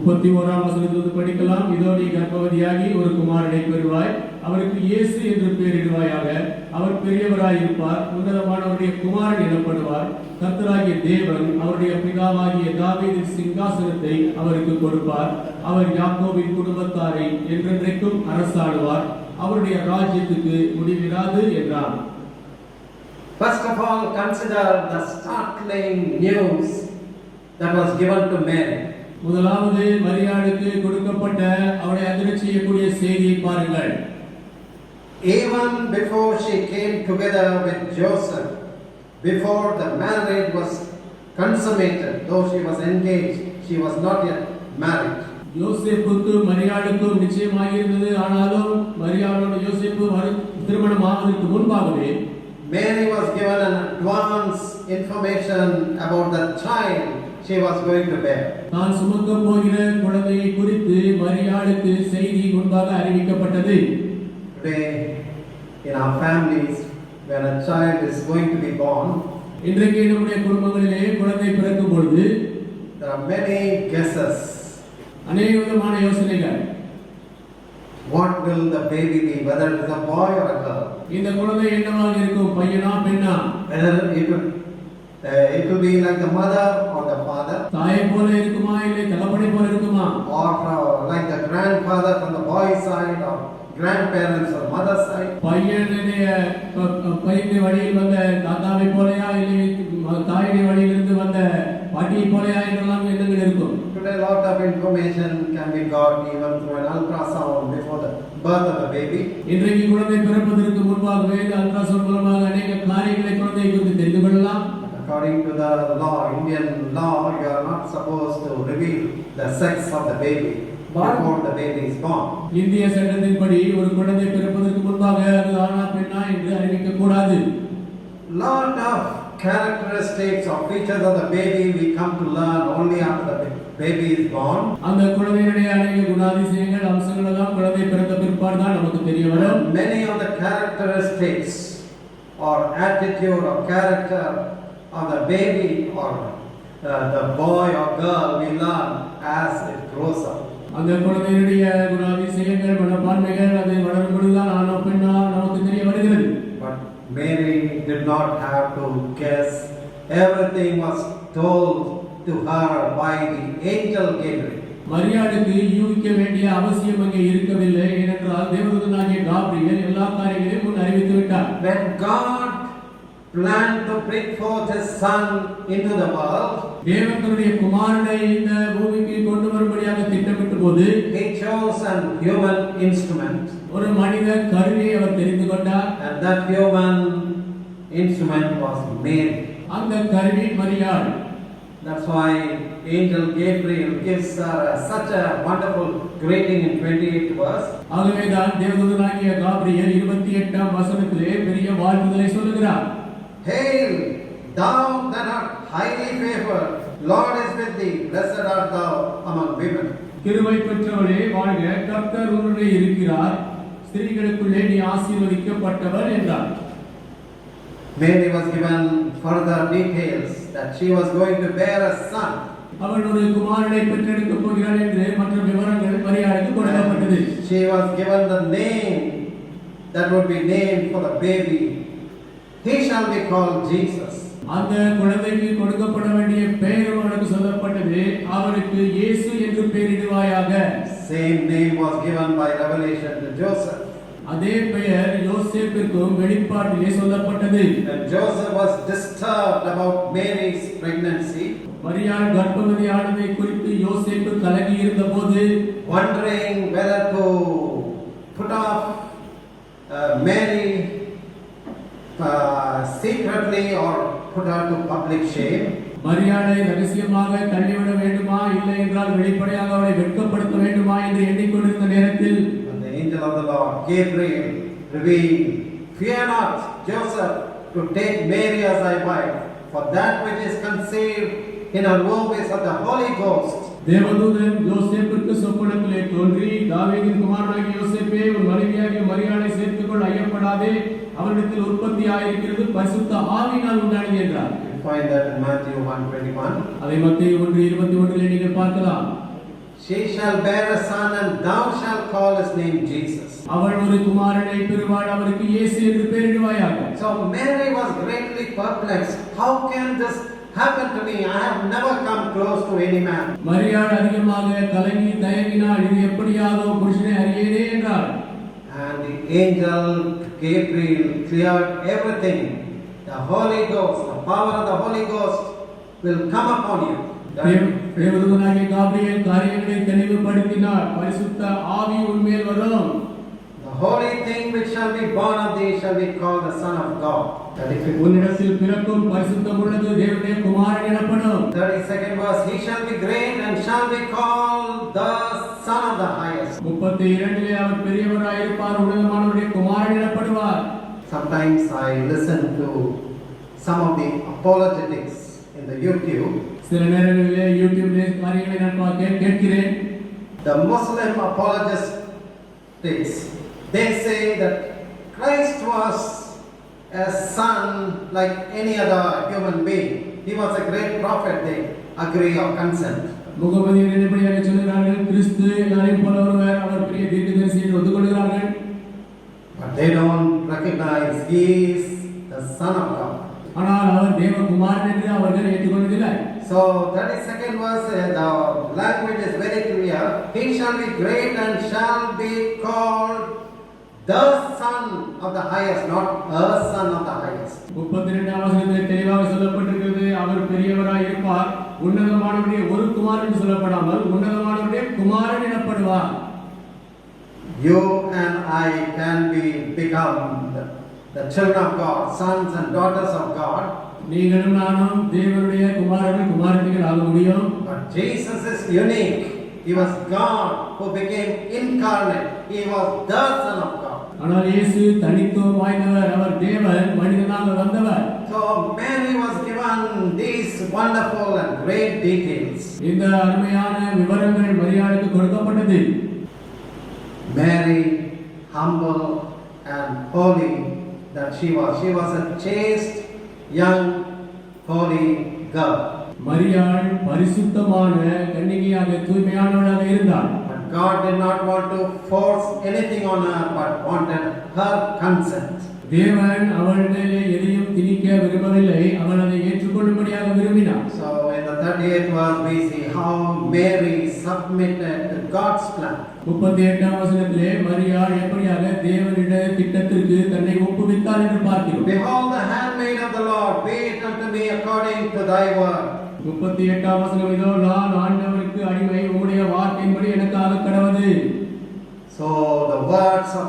31ஆம் வசனத்திலிருந்து படிக்கலாம். இதோ நீ கர்ப்பவதியாகி ஒரு குமாரனை பெறுவாய், அவருக்கு இயேசு என்று பெயரிடுவாயாக. அவர் பெரியவராய் இருப்பார், உன்னதமானவருடைய குமாரன் எனப்படுவார். கர்த்தராகிய தேவன் அவருடைய பிதாவாகிய தாவீதின் சிங்காசனத்தை அவருக்கு கொடுப்பார். அவர் யாக்கோபின் குடும்பத்தாரை என்றென்றைக்கும் அரசாளுவார். அவருடைய ராஜ்யத்துக்கு முடிவிராது என்றார். First of all, consider the startling news that was given to Mary. முதலாவது மரியாளுக்கு கொடுக்கப்பட்ட அவருடைய அதிர்ச்சி செய்யக்கூடிய செய்தியை பாருங்கள். Even before she came together with Joseph, before the marriage was consummated, though she was engaged, she was not yet married. யோசேப்புக்கு மரியாளுக்கும் நிச்சயமாக இருந்தது. ஆனாலும் மரியாளோட யோசேப்பு திருமணம் ஆவதற்கு முன்பாகவே Mary was given an advance information about the child she was going to bear. தான் சுமக்க போகிற குழந்தையை குறித்து மரியாளுக்கு செய்தி முன்பாக அறிவிக்கப்பட்டது. Today, in our families, when a child is going to be born, இன்றைக்கு நம்முடைய குடும்பங்களிலே குழந்தை பிறக்கும் பொழுது there are many guesses. அநேக விதமான யோசனைகள். What will the baby be? Whether it is a boy or a girl? இந்த குழந்தை என்னவாக இருக்கும், பையனா பெண்ணா? Whether it will be like the mother or the father, தாயை போல இருக்குமா இல்லை தகப்பனை போல இருக்குமா? or like the grandfather from the boy's side, or grandparents or mother's side. பையனுடைய வழியில் வந்த தாத்தாவை போலயா இல்லை தாயுடைய வழியிலிருந்து வந்த பாட்டியை போலயா என்றெல்லாம் எண்ணங்கள் இருக்கும். Today a lot of information can be got even through an ultrasound before the birth of the baby. இன்றைக்கு குழந்தை பிறப்பதற்கு முன்பாகவே அல்ட்ராசவுண்ட் மூலமாக அநேக காரியங்களை குழந்தையை குறித்து தெரிந்து கொள்ளலாம். The According to the law, Indian law, you are not supposed to reveal the sex of the baby before the baby is born. இந்திய சட்டத்தின்படி ஒரு குழந்தை பிறப்பதற்கு முன்பாக அது ஆணா பெண்ணா என்று அறிவிக்க கூடாது. Lot of characteristics or features of the baby we come to learn only after the baby is born. அந்த குழந்தையுடைய அநேக குணாதிசயங்கள் அம்சங்கள் எல்லாம் குழந்தை பிறந்த பிற்பாடு தான் நமக்கு தெரிய வரும். Many of the characteristics or attitude or character of the baby or the boy or girl we learn as it grows up. அந்த குழந்தையுடைய குணாதிசயங்கள் மனப்பான்மைகள் அது வளரும் பொழுதுதான் ஆணோ பெண்ணா நமக்கு தெரிய வருகிறது. But Mary did not have to guess. Everything was told to her by the angel Gabriel. மரியாளுக்கு யூகிக்க வேண்டிய அவசியம் அங்கே இருக்கவில்லை. ஏனென்றால் தேவதூதனாகிய காபிரியல் எல்லா காரியங்களையும் முன் அறிவித்து விட்டார். When God planned to bring forth His Son into the world, தேவன் தன்னுடைய குமாரனை இந்த பூமிக்கு கொண்டு வரும்படியாக திட்டமிட்ட போது He chose an human instrument, ஒரு மனித கருவியை அவர் தெரிந்து கொண்டார். and that human instrument was Mary. அந்த கருவி மரியாள். That's why angel Gabriel gives her such a wonderful greeting in 28th verse. ஆகவேதான் தேவதூதனாகிய காபிரியல் 28ஆம் வசனத்திலே பெரிய வாழ்த்துதலை சொல்லுகிறார். Hail, thou that art highly favored, Lord is with thee, blessed art thou among women. கிருபை பெற்றவளே வாழ்க, கர்த்தர் உன்னுடனே இருக்கிறார், ஸ்திரீகளுக்குள்ளே நீ ஆசீர்வதிக்கப்பட்டவர் என்றார். Mary was given further details that she was going to bear a son. அவள் ஒரு குமாரனை பெற்றெடுக்க போகிறாள் என்று மற்ற விவரங்கள் மரியாளுக்கு கொடுக்கப்பட்டது. She was given the name that would be named for the baby. He shall be called Jesus. அந்த குழந்தைக்கு கொடுக்கப்பட வேண்டிய பெயர் அவளுக்கு சொல்லப்பட்டது. அவருக்கு இயேசு என்று பெயரிடுவாயாக. Same name was given by revelation to Joseph. அதே பெயர் யோசேப்பிற்கும் வெளிப்பாட்டிலே சொல்லப்பட்டது. When Joseph was disturbed about Mary's pregnancy, மரியாள் கர்ப்பவதியானதை குறித்து யோசேப்பு கலங்கி இருந்தபோது, wondering whether to put off Mary secretly or put her to public shame, மரியாளை ரகசியமாக தள்ளிவிட வேண்டுமா இல்லை என்றால் வெளிப்படையாக அவளை வெட்கப்படுத்த வேண்டுமா என்று எண்ணிக்கொண்டிருந்த நேரத்தில் when the angel of the Lord Gabriel revealed, "Fear not, Joseph, to take Mary as thy wife, for that which is conceived in her womb is of the Holy Ghost." தேவதூதன் யோசேப்பிற்கு சொப்பனத்திலே தோன்றி, தாவீதின் குமாரனாகிய யோசேப்பே, உன் மனைவியாகிய மரியாளை சேர்த்துக்கொள், ஐயப்படாதே, அவரிடத்தில் உற்பத்தியாயிருக்கிறது பரிசுத்த ஆவியினால் உண்டானது என்றார். You find that in Matthew 1:21. அதை மத்தேயு 1:21 நீங்கள் பார்க்கலாம். She shall bear a son, and thou shalt call his name Jesus. அவள் ஒரு குமாரனை பெறுவாள், அவருக்கு இயேசு என்று பெயரிடுவாயாக. So Mary was greatly perplexed. How can this happen to me? I have never come close to any man. மரியாள் அதிகமாக கலங்கி தயங்கினாள், இது எப்படியாதோ புருஷனை அறியேனே என்றாள். And the angel Gabriel cleared everything. The Holy Ghost, the power of the Holy Ghost will come upon you. தேவதூதனாகிய Gabriel காரியங்களை தெளிவுபடுத்தினார். பரிசுத்த ஆவி உன்மேல் வரும். The holy thing which shall be born of thee shall be called the Son of God. உன்னிடத்தில் பிறக்கும் பரிசுத்தம் உள்ளது தேவனுடைய குமாரன் எனப்படும். 32nd verse, he shall be great and shall be called the Son of the Highest. 32 அவர் பெரியவராய் இருப்பார், உன்னதமானவருடைய குமாரன் எனப்படுவார். Sometimes I listen to some of the apologetics in the YouTube. சில நேரங்களிலே யூடியூப்ல காரியங்களை நான் கேட்கிறேன். The Muslim apologists, they say that Christ was a son like any other human being. He was a great prophet. They agree or consent. முகமதியர் எப்படியாக சொல்கிறார்கள், கிறிஸ்து எல்லாரையும் போல ஒருவர், அவர் பெரிய தீர்க்கதரிசி என்று ஒத்துக்கொள்கிறார்கள். But they don't recognize he is the Son of God. ஆனால் அவர் தேவகுமாரன் என்று அவர்கள் ஏற்றுக்கொள்வதில்லை. So 32nd verse, the language is very clear. He shall be great and shall be called the Son of the Highest, not a Son of the Highest. 32ஆம் வசனத்தில் தெளிவாக சொல்லப்பட்டிருக்கிறது, அவர் பெரியவராய் இருப்பார், உன்னதமானவருடைய ஒரு குமாரன் என்று சொல்லப்படாமல் உன்னதமானவருடைய குமாரன் எனப்படுவார். You and I can become the children of God, sons and daughters of God. நீங்களும் நானும் தேவனுடைய குமாரர்கள் குமாரத்திகள் ஆக முடியும். But Jesus is unique. He was God who became incarnate. He was the Son of God. ஆனால் இயேசு தனித்துவம் வாய்ந்தவர். அவர் தேவன் மனிதனாக வந்தவர். So Mary was given these wonderful and great details. இந்த அருமையான விவரங்கள் மரியாளுக்கு கொடுக்கப்பட்டது. Mary, humble and holy that she was a chaste young holy girl. மரியாள் பரிசுத்தமான கன்னிகையாக தூய்மையானவளாக இருந்தாள். But God did not want to force anything on her but wanted her consent. தேவன் அவள் மேலே எதையும் திணிக்க விரும்பவில்லை. அவள் அதை ஏற்றுக்கொள்ளும்படியாக விரும்பினார். So in the 38th verse we see how Mary submitted to God's plan. 38ஆம் வசனத்திலே மரியாள் எப்படியாக தேவனுடைய திட்டத்திற்கு தன்னை ஒப்புவித்தாள் என்று பார்க்கிறோம். Behold the handmaid of the Lord, be it unto me according to thy word. 38ஆம் வசனம், இதோ நான் ஆண்டவருக்கு அடிமை, உம்முடைய வார்த்தையின்படி எனக்காக கடவது. So the words of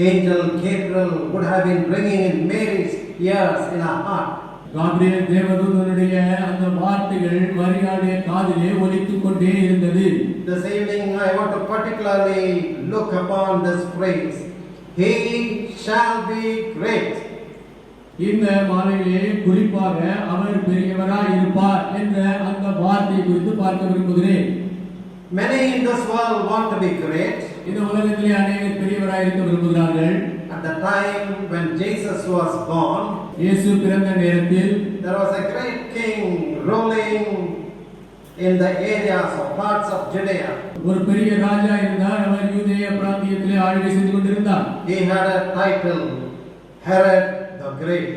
angel Gabriel would have been ringing in Mary's ears in her heart. Gabriel தேவதூதனுடைய அந்த வார்த்தைகள் மரியாளுடைய காதிலே ஒலித்துக் கொண்டே இருந்தது. This evening I want to particularly look upon this phrase, he shall be great. இந்த மாலையிலே குறிப்பாக அவர் பெரியவராய் இருப்பார் என்ற அந்த வார்த்தை குறித்து பார்க்க விரும்புகிறேன். Many in this world want to be great. இந்த உலகத்திலே அநேகர் பெரியவராய் இருக்க விரும்புகிறார்கள். At the time when Jesus was born, இயேசு பிறந்த நேரத்தில் there was a great king ruling in the areas or parts of Judea. ஒரு பெரிய ராஜா இருந்தார். அவர் யூதேய பிராந்தியத்திலே ஆளுகை செய்து கொண்டிருந்தார். He had a title, Herod the Great.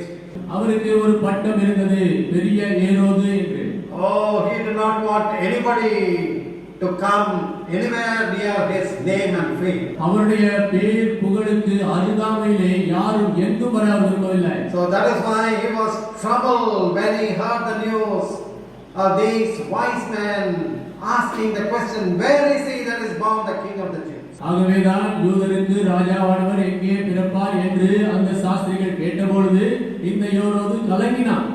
அவருக்கு ஒரு பட்டம் இருந்தது, பெரிய ஏரோது என்று. Oh, he did not want anybody to come anywhere near his name and fame. அவருடைய பேர் புகழுக்கு அருகாமையிலே யாரும் எங்கும் வர விரும்பவில்லை. So that is why he was troubled when he heard the news of these wise men asking the question, where is he that is born the King of the Jews? ஆகவேதான் யூதருக்கு ராஜாவானவர் எங்கே பிறப்பார் என்று அந்த சாஸ்திரிகள் கேட்டபொழுது இந்த ஏரோது கலங்கினான்.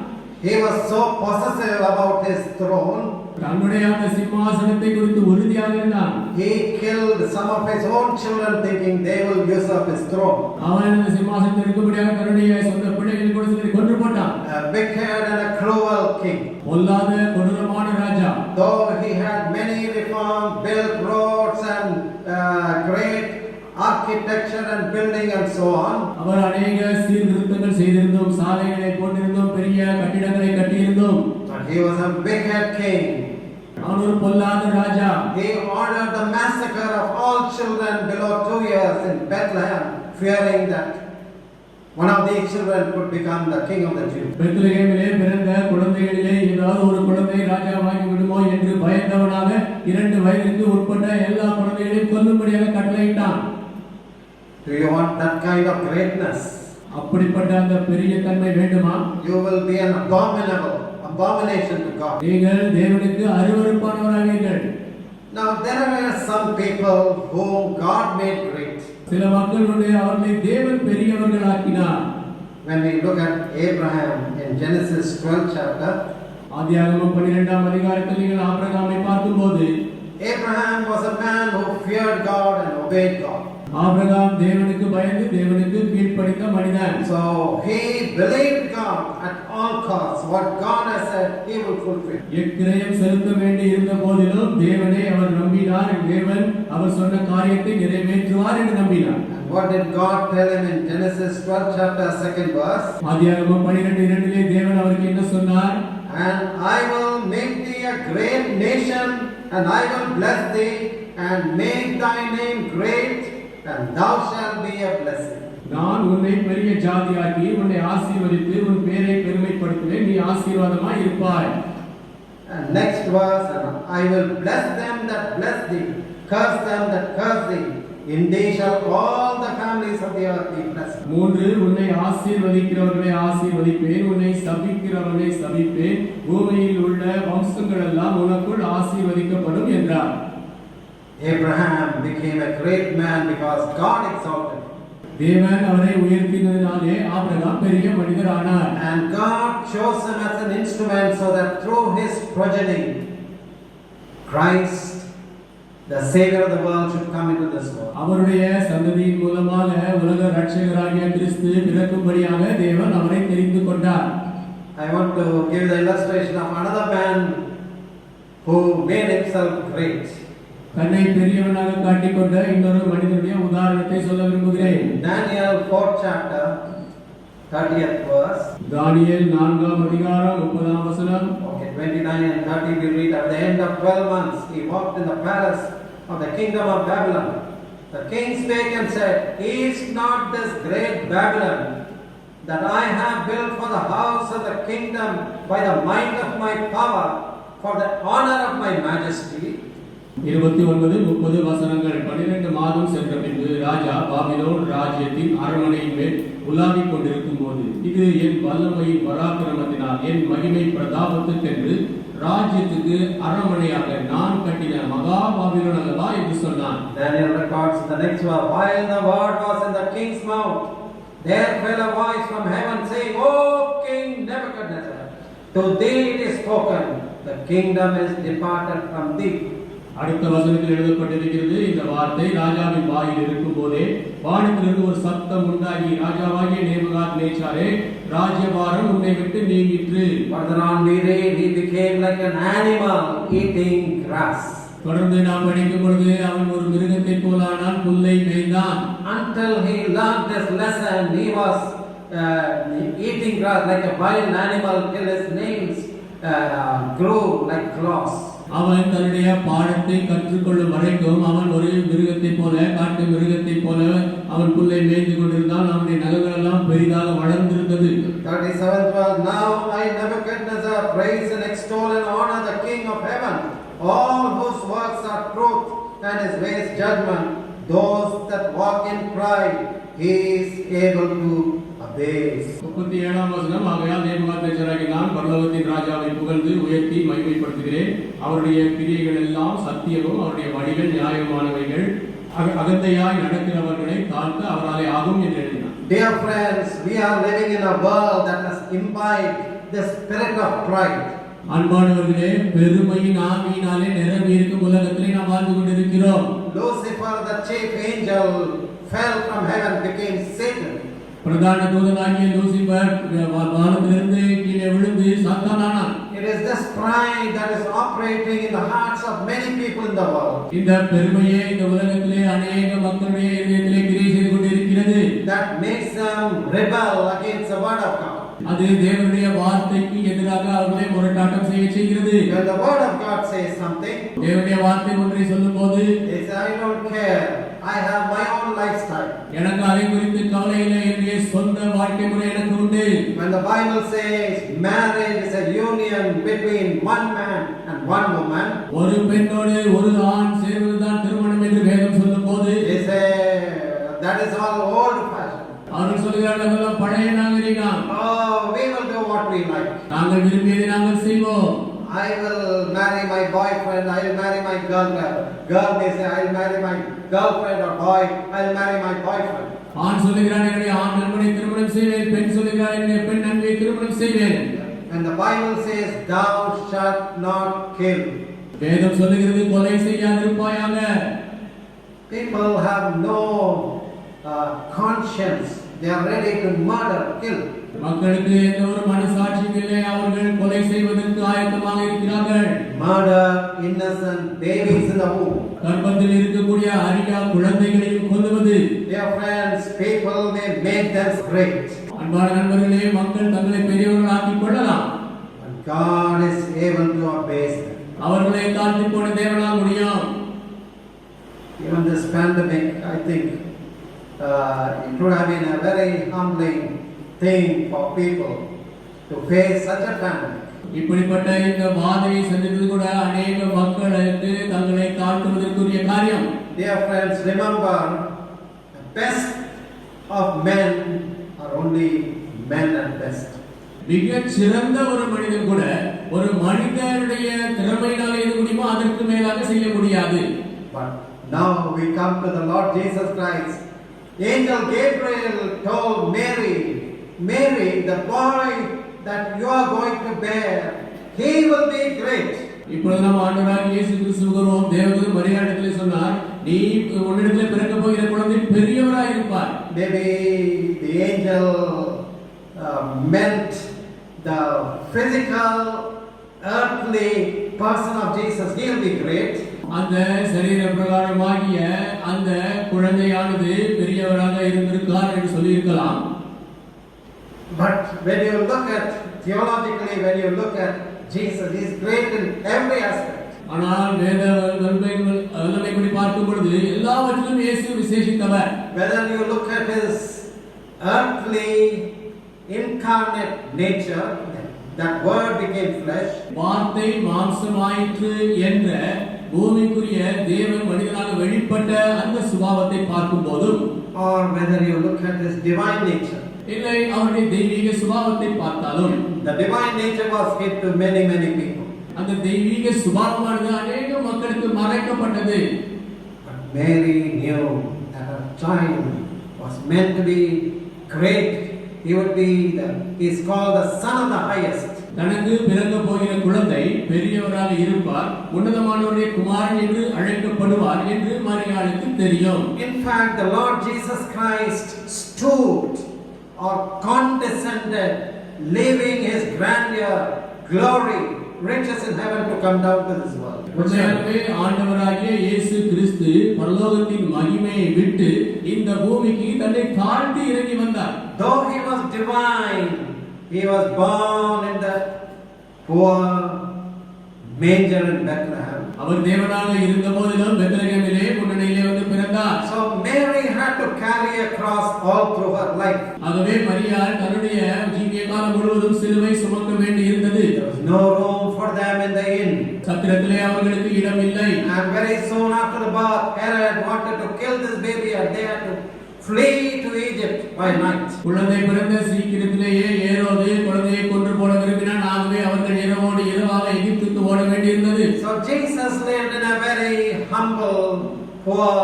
He was so possessive about his throne. தன்னுடைய அந்த சிம்மாசனத்தை குறித்து உறுதியாக இருந்தான். He killed some of his own children thinking they will usurp his throne. அவன் அந்த சிம்மாசனத்தில் இருக்கும்படியாக தன்னுடைய சொந்த பிள்ளைகள் கூட சிலரை கொன்று போட்டான். A wicked and a cruel king. பொல்லாத கொடூரமான ராஜா. Though he had many reforms, built roads and great architecture and building and so on. அவர் அநேக சீர்திருத்தங்கள் செய்திருந்தோம், சாலைகளை போட்டிருந்தோம், பெரிய கட்டிடங்களை கட்டியிருந்தோம். But he was a wicked king. அவன் ஒரு பொல்லாத ராஜா. He ordered the massacre of all children below 2 years in Bethlehem, fearing that one of these children could become the king of the Jews. பெத்லகேமிலே பிறந்த குழந்தைகளிலே ஏதாவது ஒரு குழந்தை ராஜாவாகி விடுமோ என்று பயந்தவனாக 2 வயதிற்கு உட்பட்ட எல்லா குழந்தைகளையும் கொல்லும்படியாக கட்டளையிட்டான். Do you want that kind of greatness? அப்படிப்பட்ட அந்த பெரிய தன்மை வேண்டுமா? You will be an abomination to God. நீங்கள் தேவனுக்கு அருவருப்பானவராவீர்கள். Now there are some people whom God made great. சில மக்கள் அவர்களை தேவன் பெரியவர்களாக்கினார். When we look at Abraham in Genesis 12th chapter, ஆதியாகமம் 12ஆம் அதிகாரத்தில் நீங்கள் ஆபிரகாமை பார்க்கும்போது, Abraham was a man who feared God and obeyed God. Abraham தேவனுக்கு பயந்து தேவனுக்கு கீழ்ப்படிந்த மனிதன். So he believed God at all costs. What God has said, he will fulfill. எக்கிரயம் செலுத்த வேண்டி இருந்த போதிலும் தேவனை அவர் நம்பினார். தேவன் அவர் சொன்ன காரியத்தை நிறைவேற்றுவார் என்று நம்பினார். And what did God tell him in Genesis 12th chapter 2nd verse? ஆதியாகமம் 12:2 தேவன் அவருக்கு என்ன சொன்னார்? And I will make thee a great nation, and I will bless thee, and make thy name great, and thou shalt be a blessing. நான் உன்னை பெரிய ஜாதியாக்கி உன்னை ஆசீர்வதித்து உன் பேரை பெருமைப்படுத்துவேன், நீ ஆசீர்வாதமாய் இருப்பாய். And next verse, and I will bless them that bless thee, curse them that curse thee. In thee shall all the families of the earth be blessed. 3 உன்னை ஆசீர்வதிக்கிறவர்களை ஆசீர்வதிப்பேன், உன்னை சபிக்கிறவர்களை சபிப்பேன், பூமியில் உள்ள வம்சங்கள் எல்லாம் உனக்குள் ஆசீர்வதிக்கப்படும் என்றார். Abraham became a great man because God exalted him. தேவன் அவரை உயர்த்தினதினாலே ஆபிரகாம் பெரிய மனிதரானார். And God chose him as an instrument so that through his progeny, Christ, the Savior of the world, should come into this world. அவருடைய சந்ததியின் மூலமாக உலக இரட்சகராகிய கிறிஸ்து பிறக்கும்படியாக தேவன் அவரை தெரிந்து கொண்டார். I want to give the illustration of another man who made himself great. தன்னை பெரியவனாக காட்டிக்கொண்ட இன்னொரு மனிதனுடைய உதாரணத்தை சொல்ல விரும்புகிறேன். Daniel 4th chapter 30th verse. தானியேல் 4ஆம் அதிகாரம் 30ஆம் வசனம். Okay, 29 and 30 we read, at the end of 12 months he walked in the palace of the kingdom of Babylon. The king spake and said, is not this great Babylon that I have built for the house of the kingdom by the might of my power, for the honor of my majesty? 29-30 வசனங்கள். 12 மாதம் சென்ற பின்பு ராஜா Babylon ராஜ்யத்தின் அரண்மனையின் மேல் உலாவிக் கொண்டிருக்கும் போது, இது என் வல்லமையின் பராக்கிரமத்தினால் என் மகிமை பிரதாபத்துக்கென்று ராஜ்யத்துக்கு அரண்மனையாக நான் கட்டின மகா பாபிலோன் அல்லவா என்று சொன்னான். Daniel records the next verse, while the word was in the king's mouth, there fell a voice from heaven saying, O King Nebuchadnezzar, to thee it is spoken, the kingdom is departed from thee. அடுத்த வசனத்தில் எழுதப்பட்டிருக்கிறது, இந்த வார்த்தை ராஜாவின் வாயில் இருக்கும் போதே வானத்திலிருந்து ஒரு சத்தம் உண்டாகி, ராஜாவாகிய நேபுகாத்நேச்சாரே, ராஜ்யபாரம் உன்னை விட்டு நீங்கிற்று. Further on we read, he became like an animal eating grass. தொடர்ந்து நாம் படிக்கும் பொழுது அவன் ஒரு மிருகத்தை போலானான், புல்லை மேய்ந்தான். Until he learned this lesson, he was eating grass like a wild animal till his nails grew like claws. அவன் தன்னுடைய பாடத்தை கற்றுக்கொள்ளும் வரைக்கும் அவன் ஒரு மிருகத்தை போல, காட்டு மிருகத்தை போல அவன் புல்லை மேய்ந்து கொண்டிருந்தான். அவனுடைய நகங்கள் எல்லாம் பெரிதாக வளர்ந்திருந்தது. 37th verse, now I Nebuchadnezzar praise and extol and honor the King of heaven, all whose works are truth and his ways judgment, those that walk in pride he is able to abase. 37ஆம் வசனம். ஆகையால் நேபுகாத்நேச்சாராகிய நான் பரலோகத்தின் ராஜாவை புகழ்ந்து உயர்த்தி மகிமைப்படுத்துகிறேன். அவருடைய கிரியைகள் எல்லாம் சத்தியமும் அவருடைய வழிகள் நியாயமானவைகள். அகந்தையாய் நடக்கிறவர்களை தாழ்த்த அவராலே ஆகும் என்று எழுதினார். Dear friends, we are living in a world that has imbibed the spirit of pride. அன்பானவர்களே, பெருமையின் ஆவியினாலே நிரம்பி இருக்கும் உலகத்திலே நாம் வாழ்ந்து கொண்டிருக்கிறோம். Lucifer, the chief angel, fell from heaven, became Satan. பிரதான தூதனாகிய லூசிபர் வானத்திலிருந்து கீழே விழுந்து சாத்தானானான். It is this pride that is operating in the hearts of many people in the world. இந்த பெருமையே இந்த உலகத்திலே அநேக மக்களுடைய இதயத்திலே கிரியை செய்து கொண்டிருக்கிறது. That makes them rebel against the word of God. அது தேவனுடைய வார்த்தைக்கு எதிராக அவர்களை முரட்டாட்டம் செய்கிறது. When the word of God says something, தேவனுடைய வார்த்தை ஒன்றை சொல்லும்போது, they say, I don't care, I have my own lifestyle. எனக்கு அதை குறித்து கவலை இல்லை, என்னுடைய சொந்த வாழ்க்கை முறை எனக்கு உண்டு. When the Bible says marriage is a union between one man and one woman, ஒரு பெண்ணோடு ஒரு ஆண் சேர்வதுதான் திருமணம் என்று வேதம் சொல்லும்போது, they say that is all old fashioned. அவர்கள் சொல்கிறார்கள் அதெல்லாம் பழைய நாகரிகம். Oh, we will do what we like. நாங்கள் விரும்பியதை நாங்கள் செய்வோம். I will marry my boyfriend, I will marry my girlfriend. Girl may say, I will marry my girlfriend, or boy, I will marry my boyfriend. ஆண் சொல்லுகிறான் என்னுடைய ஆண் நண்பனை திருமணம் செய்வேன், பெண் சொல்லுகிறார் என்னுடைய பெண் நண்பனை திருமணம் செய்வேன். And the Bible says, thou shalt not kill. வேதம் சொல்லுகிறது கொலை செய்யாதிருப்பாயாக. People have no conscience. They are ready to murder, kill. மக்களுக்கு எந்த ஒரு மனசாட்சியும் இல்லை, அவர்கள் கொலை செய்வதற்கு ஆயத்தமாக இருக்கிறார்கள். Murder innocent babies in the womb. கர்ப்பத்தில் இருக்கக்கூடிய அறியா குழந்தைகளையும் கொல்லுவது. Dear friends, people may make them great. அன்பான நண்பர்களே, மக்கள் தங்களை பெரியவர்களாக்கிக் கொள்ளலாம். But God is able to abase them. அவர்களை தாழ்த்தி போட தேவனால் முடியும். Even this pandemic, I think, it would have been a very humbling thing for people to face such a pandemic. இப்படிப்பட்ட இந்த வாதையை சந்தித்தது கூட அநேக மக்களுக்கு தங்களை தாழ்த்துவதற்குரிய காரியம். Dear friends, remember, the best of men are only men at best. மிகச் சிறந்த ஒரு மனிதன் கூட ஒரு மனிதனுடைய திறமையினால் எது முடியுமோ அதற்கு மேலாக செய்ய முடியாது. But now we come to the Lord Jesus Christ, Angel Gabriel told Mary, Mary, the boy that you are going to bear, he will be great. இப்பொழுது நாம் ஆண்டவராகிய இயேசு கிறிஸ்துவுக்கு தேவதூதன் மரியாளிடத்திலே சொன்னார், நீ உன்னிடத்திலே பிறக்க போகிற குழந்தை பெரியவராய் இருப்பார். Maybe the angel meant the physical, earthly person of Jesus. He will be great. அந்த சரீர பிரகாரமாகிய அந்த குழந்தையானது பெரியவராக இருந்திருக்கார் என்று சொல்லியிருக்கலாம். But when you look at theologically, when you look at Jesus, he is great in every aspect. ஆனால் வேத வல்லமைப்படி பார்க்கும் பொழுது எல்லாவற்றிலும் இயேசு விசேஷித்தவர். Whether you look at his earthly incarnate nature, that word became flesh. வார்த்தை மாம்சமாயிற்று என்ற பூமிக்குரிய தேவன் மனிதனாக வெளிப்பட்ட அந்த சுபாவத்தை பார்க்கும் போதும், Or whether you look at his divine nature. இல்லை அவருடைய தெய்வீக சுபாவத்தை பார்த்தாலும், The divine nature was hid to many people. அந்த தெய்வீக சுபாவமானது அநேக மக்களுக்கு மறைக்கப்பட்டது. But Mary knew that her child was meant to be great. He would be he is called the son of the highest. தனக்கு பிறக்க போகிற குழந்தை பெரியவராக இருப்பார், உன்னதமானவருடைய குமாரன் என்று அழைக்கப்படுவார் என்று மரியாளுக்கு தெரியும். In fact, the Lord Jesus Christ stooped or condescended, leaving his grandeur, glory, riches in heaven to come down to this world. உண்மையாகவே ஆண்டவராகிய இயேசு கிறிஸ்து பரலோகத்தின் மகிமையை விட்டு இந்த பூமிக்கு தன்னை தாழ்த்தி இறங்கி வந்தார். Though he was divine, he was born in the poor manger in Bethlehem. அவர் தேவனாக இருந்த போதிலும் பெத்லகேமிலே முன்னணியிலே வந்து பிறந்தார். So Mary had to carry a cross all through her life. ஆகவே மரியாள் தன்னுடைய ஜீவிய காலம் முழுவதும் சிலுவை சுமக்க வேண்டி இருந்தது. There was no room for them in the inn. சத்திரத்திலே அவர்களுக்கு இடம் இல்லை. And very soon after the birth, Herod wanted to kill this baby and they had to flee to Egypt by night. குழந்தை பிறந்த சீக்கிரத்திலேயே ஏரோது குழந்தையை கொன்று போட விரும்பினான். ஆகவே அவர்கள் இரவோடு இரவாக எகிப்துக்கு ஓட வேண்டியிருந்தது. So Jesus lived in a very humble, poor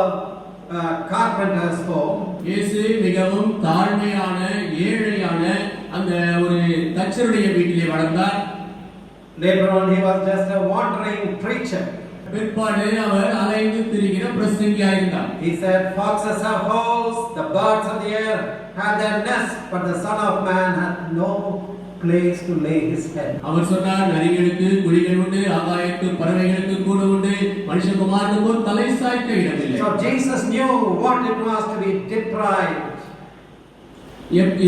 carpenter's home. இயேசு மிகவும் தாழ்மையான ஏழையான அந்த ஒரு தச்சருடைய வீட்டிலே வளர்ந்தார். Later on he was just a wandering preacher. பிற்பாடு அவர் அலைந்து திரிகிற பிரசங்கியாக இருந்தார். He said, foxes have holes, the birds of the air have their nests, but the Son of Man hath no place to lay his head. அவர் சொன்னார், நரிகளுக்கு குழிகள் உண்டு, ஆகாயத்து பறவைகளுக்கு கூடு உண்டு, மனுஷகுமாரனுக்கு தலை சாய்க்க இடமில்லை. So Jesus knew what it was to be deprived.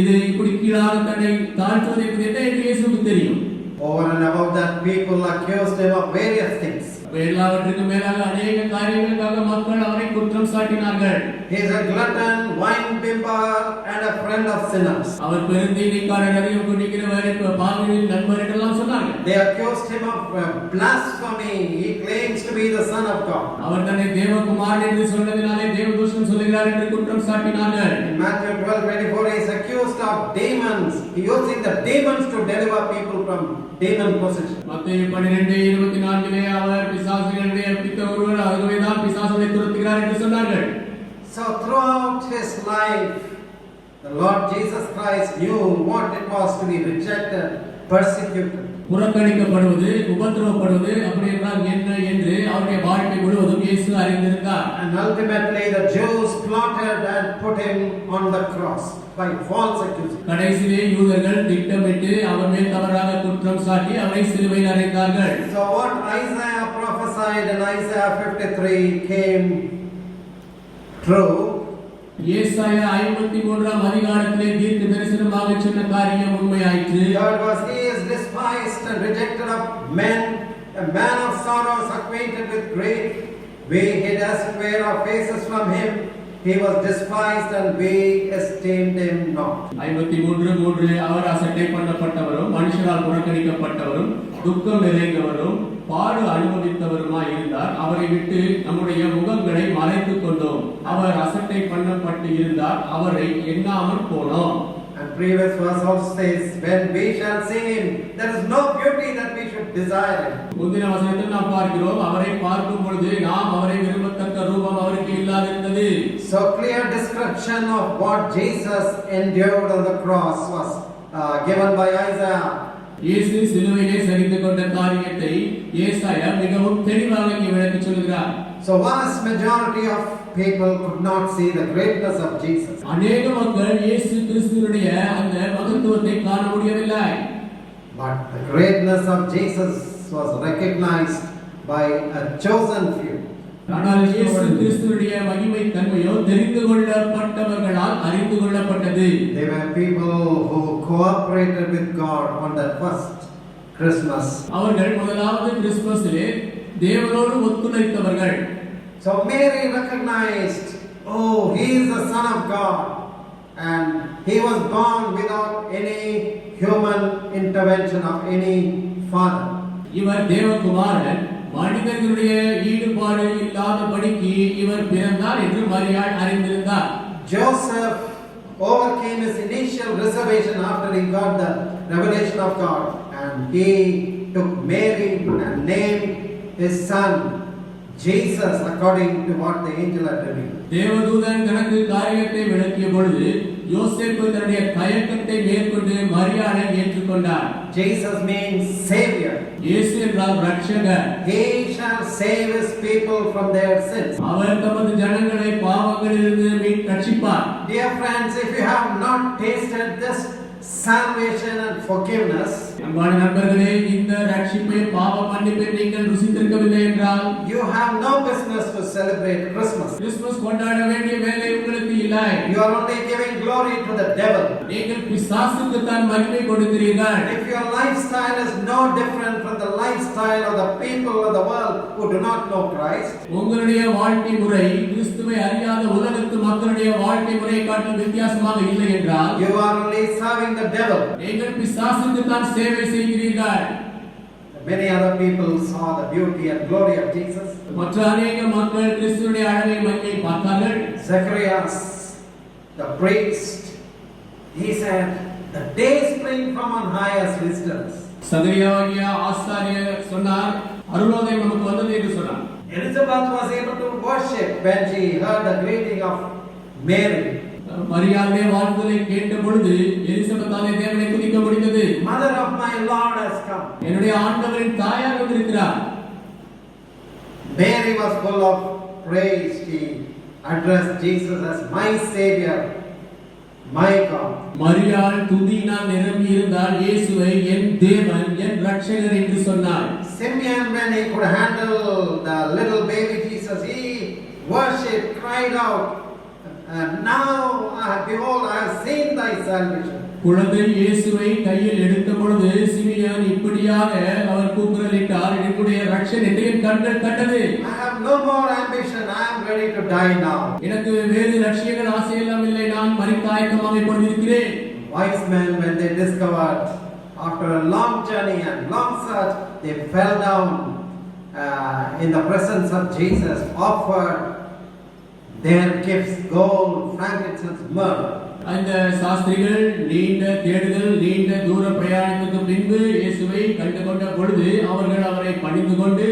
இது இப்படி கீழாக தன்னை தாழ்த்துவது என்ன என்று இயேசுவுக்கு தெரியும். Over and above that, people accused him of various things. எல்லாவற்றுக்கும் மேலாக அநேக காரியங்களுக்காக மக்கள் அவரை குற்றம் சாட்டினார்கள். He is a glutton, wine bibber, and a friend of sinners. அவர் பெருந்தீனிக்காரர், அறிவு குடிக்கிறவர், பாவிகளின் நண்பர் என்றெல்லாம் சொன்னார்கள். They accused him of blasphemy. He claims to be the Son of God. அவர் தன்னை தேவகுமாரன் என்று சொன்னதினாலே தேவதூஷணம் சொல்லுகிறார் என்று குற்றம் சாட்டினார்கள். In Matthew 12:24, he is accused of demons. He using the demons to deliver people from demon possession. மத்தேயு 12:24 அவர் பிசாசுகளை பிடித்த ஒருவர், ஆகவேதான் பிசாசுகளை துரத்துகிறார் என்று சொன்னார்கள். So throughout his life, the Lord Jesus Christ knew what it was to be rejected, persecuted. புறக்கணிக்கப்படுவது, உபத்திரவப்படுவது அப்படி என்றால் என்ன என்று அவருடைய வாழ்க்கை முழுவதும் இயேசு அறிந்திருந்தார். And ultimately the Jews plotted and put him on the cross by false accusation. கடைசியிலே யூதர்கள் திட்டமிட்டு அவர் மேல் தவறாக குற்றம் சாட்டி அவரை சிலுவையில் அறைந்தார்கள். So what Isaiah prophesied in Isaiah 53 came true. ஏசாயா 53ஆம் அதிகாரத்திலே தீர்க்க தரிசனமாக சொன்ன காரியம் உண்மையாயிற்று. God was he is despised and rejected of men, a man of sorrows, acquainted with grief. We hid as it were our faces from him. He was despised and we esteemed him not. 53:3 அவர் அசட்டை பண்ணப்பட்டவரும் மனுஷரால் புறக்கணிக்கப்பட்டவரும் துக்கம் நிறைந்தவரும் பாடு அனுபவித்தவருமாய் இருந்தார். அவரை விட்டு நம்முடைய முகங்களை மறைத்துக் கொண்டோம். அவர் அசட்டை பண்ணப்பட்டு இருந்தார், அவரை எண்ணாமல் போனோம். And previous verse also says, when we shall see him, there is no beauty that we should desire him. முந்தின வசனத்தில் நாம் பார்க்கிறோம், அவரை பார்க்கும் பொழுது நாம் அவரை விரும்பத்தக்க ரூபம் அவருக்கு இல்லாதிருந்தது. So clear description of what Jesus endured on the cross was given by Isaiah. இயேசு சிலுவையிலே சகித்துக் கொண்ட காரியத்தை ஏசாயா மிகவும் தெளிவாக இங்கே விளக்கிச் சொல்கிறார். So vast majority of people could not see the greatness of Jesus. அநேக மக்கள் இயேசு கிறிஸ்துவினுடைய அந்த மகத்துவத்தை காண முடியவில்லை. But the greatness of Jesus was recognized by a chosen few. ஆனால் இயேசு கிறிஸ்துவினுடைய மகிமை தன்மையோ தெரிந்து கொள்ளப்பட்டவர்களால் அறிந்து கொள்ளப்பட்டது. They were people who cooperated with God on that first Christmas. அவர்கள் முதலாவது கிறிஸ்துமஸிலே தேவனோடு ஒத்துழைத்தவர்கள். So Mary recognized, oh, he is the Son of God, and he was born without any human intervention of any father. இவர் தேவகுமாரன், மனிதர்களுடைய ஈடுபாடு இல்லாதபடிக்கு இவர் பிறந்தார் என்று மரியாள் அறிந்திருந்தார். Joseph overcame his initial reservation after he got the revelation of God, and he took Mary and named his son Jesus according to what the angel had revealed. தேவதூதன் தனக்கு காரியத்தை விளக்கிய பொழுது யோசேப்பு தன்னுடைய தயக்கத்தை மேற்கொண்டு மரியாளை ஏற்றுக்கொண்டார். Jesus means savior. இயேசு என்றால் ரட்சகர். He shall save his people from their sins. அவர் தமது ஜனங்களை பாவங்களிலிருந்து ரட்சிப்பார். Dear friends, if you have not tasted this salvation and forgiveness, அன்பான நண்பர்களே, இந்த ரட்சிப்பை பாவ மன்னிப்பை நீங்கள் ருசித்திருக்கவில்லை என்றால் you have no business to celebrate Christmas. Christmas கொண்டாட வேண்டிய வேலை உங்களுக்கு இல்லை. You are only giving glory to the devil. நீங்கள் பிசாசுக்கு தான் மகிமை கொடுக்கிறீர்கள். If your lifestyle is no different from the lifestyle of the people of the world who do not know Christ, உங்களுடைய வாழ்க்கை முறை கிறிஸ்துவை அறியாத உலகத்து மக்களுடைய வாழ்க்கை முறையை காட்டிலும் வித்தியாசமாக இல்லை என்றால் you are only serving the devil. நீங்கள் பிசாசுக்கு தான் சேவை செய்கிறீர்கள். Many other people saw the beauty and glory of Jesus. மற்ற அநேக மக்கள் கிறிஸ்துவினுடைய அழகை மகிமை பார்த்தார்கள். Zacharias, the priest, he said, the day spring from on high has visited us. சகரியாகிய ஆசாரியர் சொன்னார், அருளோதயம் நமக்கு வந்தது என்று சொன்னார். Elizabeth was able to worship when she heard the greeting of Mary. மரியாளுடைய வாழ்த்துதலை கேட்ட பொழுது எலிசபெத்தாலே தேவனை துதிக்க முடிந்தது. Mother of my Lord has come. என்னுடைய ஆண்டவரின் தாயார் வந்திருக்கிறார். Mary was full of praise. She addressed Jesus as my Savior, my God. மரியாள் துதியினால் நிரம்பி இருந்தால் இயேசுவை என் தேவன் என் ரட்சகர் என்று சொன்னார். Simeon, when he could handle the little baby Jesus, he worshipped, cried out, and now behold, I have seen thy salvation. குழந்தை இயேசுவை கையில் எடுத்த பொழுது சிமியோன் இப்படியாக அவர் கூக்குரலிட்டார், என்னுடைய ரட்சகர் என்று என் கண்கள் கண்டது. I have no more ambition. I am ready to die now. எனக்கு வேறு லட்சியங்கள் ஆசையெல்லாம் இல்லை, நான் மரிக்க ஆயத்தமாக இப்பொழுது இருக்கிறேன். Wise men, when they discovered after a long journey and long search, they fell down in the presence of Jesus, offered their gifts, gold, frankincense, myrrh. அந்த சாஸ்திரிகள் நீண்ட தேடுதல், நீண்ட தூர பிரயாணத்துக்கு பின்பு இயேசுவை கண்டுகொண்ட பொழுது அவர்கள் அவரை பணிந்து கொண்டு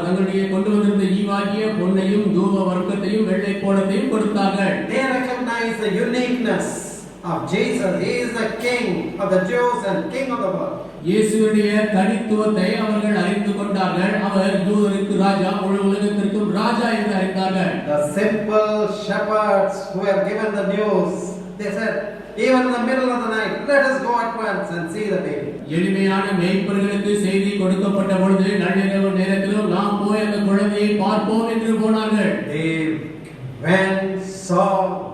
தங்களுடைய கொண்டு வந்திருந்த ஈவாகிய பொன்னையும் தூப வர்க்கத்தையும் வெள்ளை கோலத்தையும் கொடுத்தார்கள். They recognized the uniqueness of Jesus. He is the King of the Jews and King of the world. இயேசுவுடைய தனித்துவத்தை அவர்கள் அறிந்து கொண்டார்கள். அவர் யூதருக்கு ராஜா, முழு உலகத்திற்கும் ராஜா என்று அறிந்தார்கள். The simple shepherds who were given the news, they said, even in the middle of the night, let us go at once and see the baby. எளிமையான மேய்ப்பர்களுக்கு செய்தி கொடுக்கப்பட்ட பொழுது நள்ளிரவு நேரத்திலும் நாம் போய் அந்த குழந்தையை பார்ப்போம் என்று போனார்கள். They went, saw,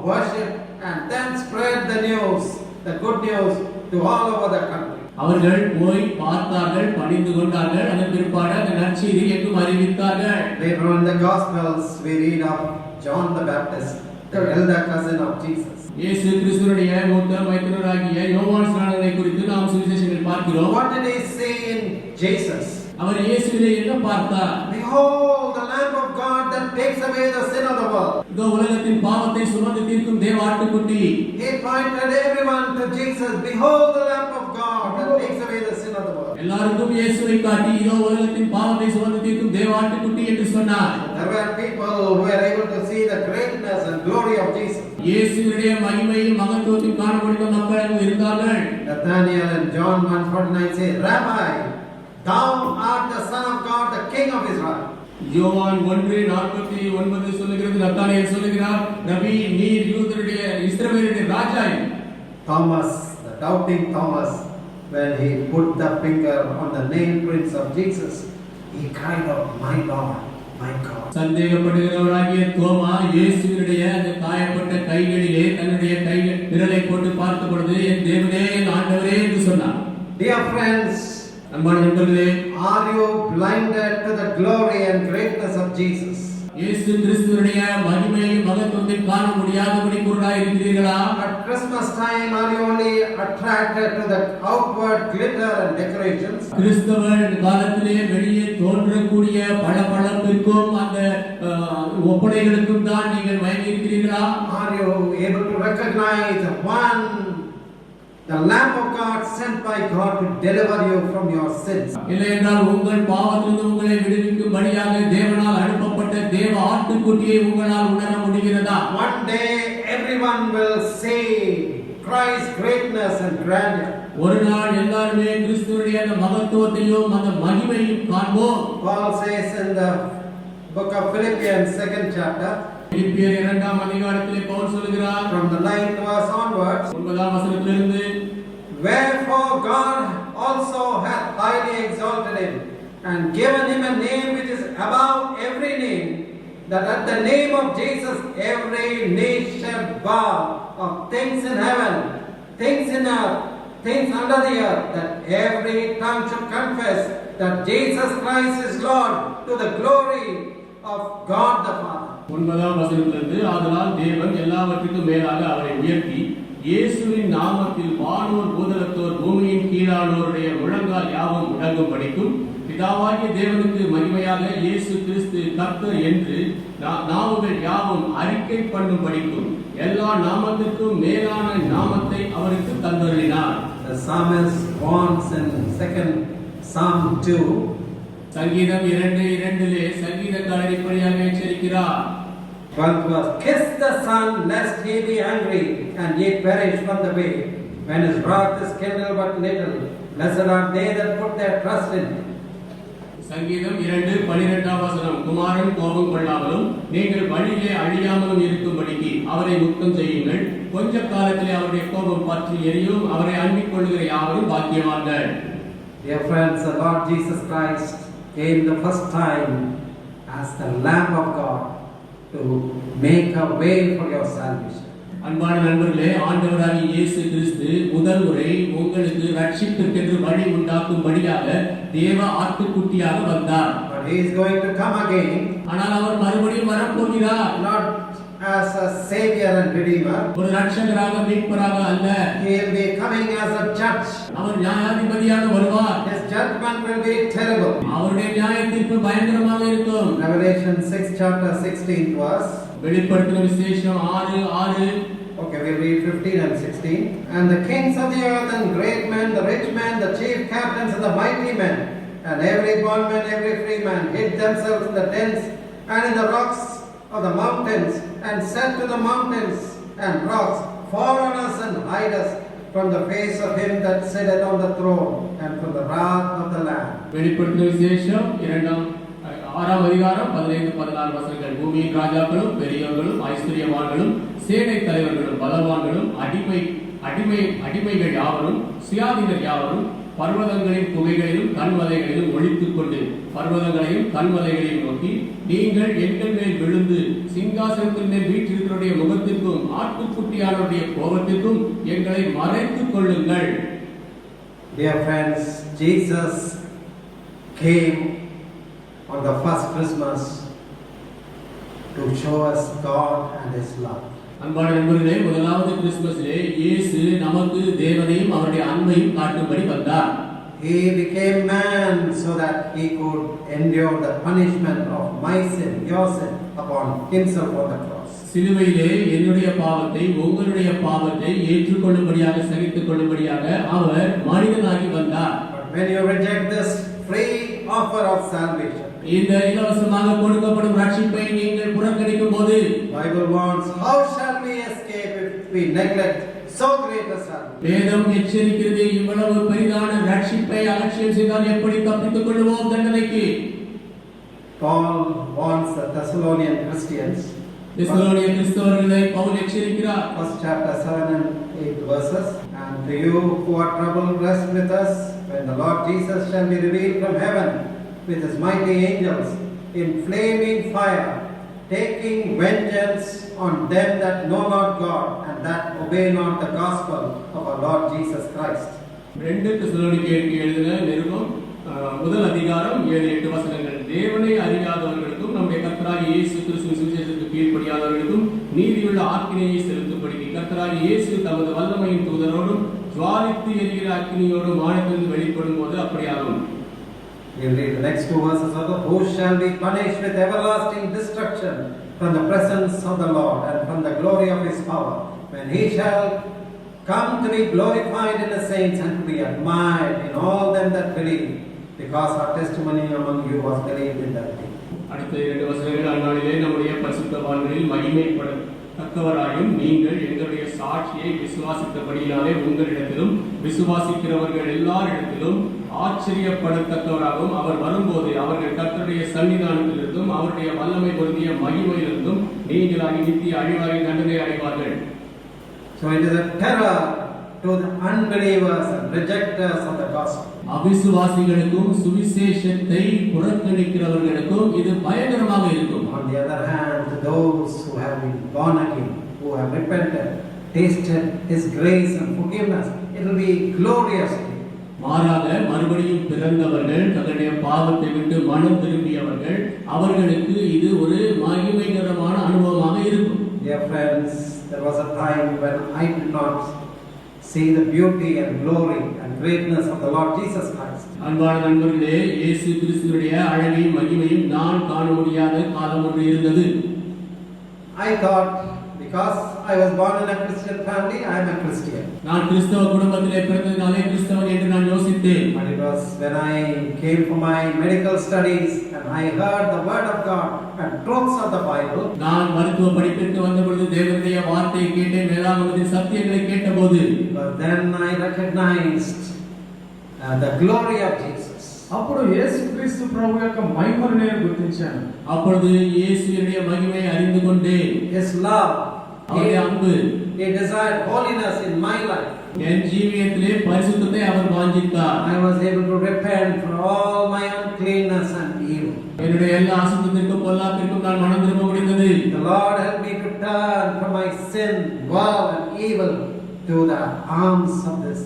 worshipped, and then spread the news, the good news, to all over the country. அவர்கள் போய் பார்த்தார்கள், பணிந்து கொண்டார்கள். அதன் பிற்பாடு அந்த நற்செய்தி எங்கும் அறிவித்தார்கள். Later on in the Gospels, we read of John the Baptist, the elder cousin of Jesus. இயேசு கிறிஸ்துவினுடைய மூத்த மைத்துனராகிய யோவான் ஸ்நானனை குறித்து நாம் சுவிசேஷங்களில் பார்க்கிறோம். What did he say in Jesus? அவர் இயேசுவிலே என்ன பார்த்தார்? Behold, the Lamb of God that takes away the sin of the world. இதோ உலகத்தின் பாவத்தை சுமந்து தீர்க்கும் தேவ ஆட்டுக்குட்டி. He pointed everyone to Jesus. Behold the Lamb of God that takes away the sin of the world. எல்லாருக்கும் இயேசுவை காட்டி இதோ உலகத்தின் பாவத்தை சுமந்து தீர்க்கும் தேவ ஆட்டுக்குட்டி என்று சொன்னார். There were people who were able to see the greatness and glory of Jesus. இயேசுவுடைய மகிமையும் மகத்துவத்தையும் காண முடிந்த மக்கள் அங்கு இருந்தார்கள். Nathanael and John 1:49 say, Rabbi, thou art the Son of God, the King of Israel. யோவான் 1:49 சொல்லுகிறது, நத்தானியேல் சொல்லுகிறார், ரபி, நீர் யூதருடைய இஸ்ரவேலுடைய ராஜா. Thomas, the doubting Thomas, when he put the finger on the nail prints of Jesus, he cried out, my Lord, my God. சந்தேகப்படுகிறவராகிய தோமா இயேசுவினுடைய அந்த காயப்பட்ட கைகளிலே தன்னுடைய விரலை போட்டு பார்த்த பொழுது, என் தேவனே, என் ஆண்டவரே என்று சொன்னார். Dear friends, அன்பான நண்பர்களே, are you blinded to the glory and greatness of Jesus? இயேசு கிறிஸ்துவினுடைய மகிமையையும் மகத்துவத்தையும் காண முடியாதபடி குருடாய் இருக்கிறீர்களா? At Christmas time, are you only attracted to the outward glitter and decorations? கிறிஸ்தவர் காலத்திலே வெளியே தோன்றக்கூடிய பளபளப்பிற்கும் அந்த ஒப்பனைகளுக்கும் தான் நீங்கள் மயங்கி இருக்கிறீர்களா? Are you able to recognize the Lamb of God sent by God to deliver you from your sins? இல்லை என்றால் உங்கள் பாவத்திலிருந்து உங்களை விடுவிக்கும்படியாக தேவனால் அனுப்பப்பட்ட தேவ ஆட்டுக்குட்டியை உங்களால் உணர முடிகிறதா? One day everyone will see Christ's greatness and grandeur. ஒரு நாள் எல்லாருமே கிறிஸ்துவுடைய அந்த மகத்துவத்தையும் அந்த மகிமையும் காண்போம். Paul says in the book of Philippians 2nd chapter, பிலிப்பியர் 2ஆம் அதிகாரத்திலே பவுல் சொல்கிறார், from the 9th verse onwards, 9ஆம் வசனத்திலிருந்து, wherefore God also hath highly exalted him and given him a name which is above every name, that at the name of Jesus every knee shall bow, of things in heaven, things in earth, things under the earth, that every tongue should confess that Jesus Christ is Lord, to the glory of God the Father. 9ஆம் வசனத்திலிருந்து, ஆதலால் தேவன் எல்லாவற்றுக்கும் மேலாக அவரை உயர்த்தி இயேசுவின் நாமத்தில் வானோர் பூதலத்தோர் பூமியின் கீழானோருடைய முழங்கால் யாவும் முடங்கும் படிக்கும், பிதாவாகிய தேவனுக்கு மகிமையாக இயேசு கிறிஸ்து கர்த்தர் என்று நாவுகள் யாவும் அறிக்கை பண்ணும் படிக்கும் எல்லா நாமத்திற்கும் மேலான நாமத்தை அவருக்கு தந்தருளினார். The psalmist warns in 2nd Psalm 2, சங்கீதம் 2:2 சங்கீதக்காரர் இப்படியாக எச்சரிக்கிறார். 12th verse, kiss the Son, lest he be angry, and ye perish from the way, when his wrath is kindled but little. Blessed are they that put their trust in him. சங்கீதம் 2:12 வசனம், குமாரன் கோபம் கொள்ளாமலும் நீங்கள் வழியிலே அழியாமலும் இருக்கும்படிக்கு அவரை முத்தம் செய்யுங்கள், கொஞ்ச காலத்திலே அவருடைய கோபம் பற்றி எரியும், அவரை அண்டிக் கொள்ளுகிற யாவரும் பாக்கியவான்கள். Dear friends, the Lord Jesus Christ came the first time as the Lamb of God to make a way for your salvation. அன்பான நண்பர்களே, ஆண்டவராகிய இயேசு கிறிஸ்து முதல் முறை உங்களுக்கு ரட்சிப்பிற்கென்று வழி உண்டாக்கும்படியாக தேவ ஆட்டுக்குட்டியாக வந்தார். But he is going to come again. ஆனால் அவர் மறுபடியும் வரப்போகிறார். Not as a savior and redeemer. ஒரு ரட்சகராக மீட்பராக அல்ல. He will be coming as a judge. அவர் நியாயாதிபதியாக வருவார். His judgment will be terrible. அவருடைய நியாய தீர்ப்பு பயங்கரமாக இருக்கும். Revelation 6 chapter 16 verse. வெளிப்படுத்தின விசேஷம் 6:6. Okay, we'll read 15 and 16. And the kings of the earth and great men, the rich men, the chief captains and the mighty men, and every bondman, every free man, hid themselves in the dens and in the rocks of the mountains, and said to the mountains and rocks, fall on us and hide us from the face of him that sitteth on the throne and from the wrath of the Lamb. வெளிப்படுத்தின விசேஷம் 6ஆம் அதிகாரம் 15-16 வசனங்கள். பூமியின் ராஜாக்களும் பெரியவர்களும் ஐஸ்வர்யவான்களும் சேனை தலைவர்களும் பலவான்களும் அடிமைகள் யாவரும் சுயாதீனர் யாவரும் பர்வதங்களின் குகைகளிலும் கண்மலைகளிலும் ஒளித்துக் கொண்டு பர்வதங்களையும் கண்மலைகளையும் நோக்கி, நீங்கள் எங்கள் மேல் விழுந்து சிங்காசனத்தின் மேல் வீற்றிருக்கிறவருடைய முகத்திற்கும் ஆட்டுக்குட்டியானுடைய கோபத்திற்கும் எங்களை மறைத்துக் கொள்ளுங்கள். Dear friends, Jesus came on the first Christmas to show us God and His love. அன்பான நண்பர்களே, முதலாவது கிறிஸ்துமஸிலே இயேசு நமக்கு தேவனையும் அவருடைய அன்பையும் காட்டும்படி வந்தார். He became man so that he could endure the punishment of my sin, your sin, upon himself on the cross. சிலுவையிலே என்னுடைய பாவத்தை உங்களுடைய பாவத்தை ஏற்றுக்கொள்ளும்படியாக சகித்துக் கொள்ளும்படியாக அவர் மனிதனாகி வந்தார். But when you reject this free offer of salvation, இந்த இலவசமாக கொடுக்கப்படும் ரட்சிப்பை நீங்கள் புறக்கணிக்கும் போது Bible warns, how shall we escape if we neglect so great a salvation? வேதம் எச்சரிக்கிறது, இவ்வளவு பெரிதான ரட்சிப்பை அலட்சியம் செய்தால் எப்படி தப்பித்துக் கொள்வோம் தண்டனைக்கு. Paul warns the Thessalonian Christians. தெசலோனிய கிறிஸ்தவர்களை Pavul எச்சரிக்கிறார். First chapter 7 and 8 verses. And to you who are troubled, rest with us when the Lord Jesus shall be revealed from heaven with his mighty angels in flaming fire, taking vengeance on them that know not God and that obey not the gospel of our Lord Jesus Christ. 2 தெசலோனிக்கேயருக்கு எழுதின நிருபம் முதல் அதிகாரம் 7-8 வசனங்கள். தேவனை அறியாதவர்களுக்கும் நம்முடைய கர்த்தராகிய இயேசு கிறிஸ்துவின் சுவிசேஷத்துக்கு கீழ்ப்படியாதவர்களுக்கும் நீதியுள்ள ஆக்கினையை செலுத்தும்படி கர்த்தராகிய இயேசு தமது வல்லமையின் தூதரோடும் ஜுவாலித்து எரிகிற அக்கினியோடும் வானத்திலிருந்து வெளிப்படும் போது அப்படியாகும். We'll read the next two verses of the who shall be punished with everlasting destruction from the presence of the Lord and from the glory of his power, when he shall come to be glorified in the saints and to be admired in all them that believe, because our testimony among you was believed in that day. அடுத்த 2 வசனங்கள், அந்நாளிலே நம்முடைய பரிசுத்தவான்களில் மகிமைப்படத்தக்கவராயும் நீங்கள் எங்களுடைய சாட்சியை விசுவாசித்தபடியினாலே உங்களிடத்திலும் விசுவாசிக்கிறவர்கள் எல்லாரிடத்திலும் ஆச்சரியப்படத்தக்கவராகவும் அவர் வரும்போது அவர்கள் கர்த்தருடைய சன்னிதானத்திலிருந்தும் அவருடைய வல்லமை பொருந்திய மகிமையிலிருந்தும் நீங்களாகி நித்திய அழிவாகி தண்டனை அடைவார்கள். So it is a terror to the unbelievers and rejecters of the gospel. அவிசுவாசிகளுக்கும் சுவிசேஷத்தை புறக்கணிக்கிறவர்களுக்கும் இது பயங்கரமாக இருக்கும். On the other hand, to those who have been born again, who have repented, tasted his grace and forgiveness, it will be glorious. மாறாக மறுபடியும் பிறந்தவர்கள், தங்களுடைய பாவத்தை விட்டு மனம் திரும்பியவர்கள், அவர்களுக்கு இது ஒரு மகிமைகரமான அனுபவமாக இருக்கும். Dear friends, there was a time when I did not see the beauty and glory and greatness of the Lord Jesus Christ. அன்பான நண்பர்களே, இயேசு கிறிஸ்துவினுடைய அழகையும் மகிமையும் நான் காண முடியாத காலம் ஒன்று இருந்தது. I thought because I was born in a Christian family, I am a Christian. நான் கிறிஸ்தவ குடும்பத்திலே பிறந்ததினாலே கிறிஸ்தவன் என்று நான் யோசித்தேன். But it was when I came for my medical studies and I heard the word of God and truths of the Bible. நான் மருத்துவ படிப்பிற்கு வந்த பொழுது தேவனுடைய வார்த்தையை கேட்டேன், வேதாகமத்தின் சத்தியங்களை கேட்டபோது But then I recognized the glory of Jesus. అప్పుడు యేసుక్రీస్తు ప్రభు యొక్క మహిమను నేను గుర్తించాను. அப்பொழுது இயேசுவினுடைய மகிமையை அறிந்து கொண்டேன். His love, அவருடைய அன்பு, he desired holiness in my life. என் ஜீவியத்திலே பரிசுத்தத்தை அவர் வாஞ்சித்தார். I was able to repent from all my uncleanness and evil. என்னுடைய எல்லா அசுத்தத்திற்கும் பொல்லாப்பிற்கும் நான் மனம் திரும்ப முடிந்தது. The Lord helped me to turn from my sin, woe and evil to the arms of this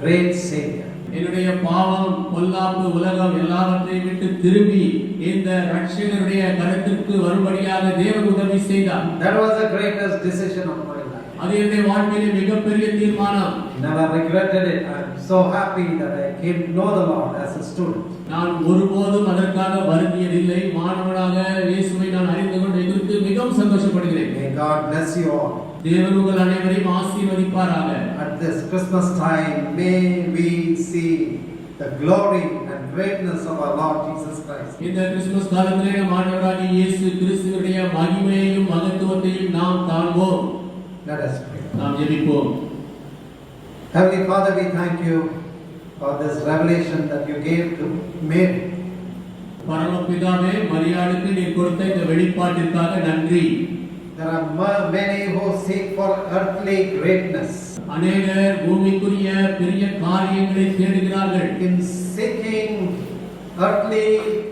great Savior. என்னுடைய பாவம், பொல்லாப்பு, உலகம் எல்லாவற்றையும் விட்டு திரும்பி இந்த ரட்சகருடைய கரத்திற்கு வரும்படியாக தேவன் உதவி செய்தார். That was the greatest decision of my life. அது என்னுடைய வாழ்க்கையிலே மிகப்பெரிய தீர்மானம். Never regretted it. I am so happy that I came to know the Lord as a student. நான் ஒருபோதும் அதற்காக வருந்தியதில்லை. மாணவனாக இயேசுவை நான் அறிந்து கொண்டதை குறித்து மிகவும் சந்தோஷப்படுகிறேன். May God bless you all. தேவன் உங்கள் அனைவரையும் ஆசீர்வதிப்பாராக. At this Christmas time, may we see the glory and greatness of our Lord Jesus Christ. இந்த கிறிஸ்துமஸ் காலத்திலே நம் ஆண்டவராகிய இயேசு கிறிஸ்துவினுடைய மகிமையையும் மகத்துவத்தையும் நாம் காண்போம். Let us pray. நாம் ஜெபிப்போம். Heavenly Father, we thank you for this revelation that you gave to Mary. பரமபிதாவே, மரியாளுக்கு நீர் கொடுத்த இந்த வெளிப்பாட்டிற்காக நன்றி. There are many who seek for earthly greatness. அநேகர் பூமிக்குரிய பெரிய காரியங்களை தேடுகிறார்கள். In seeking earthly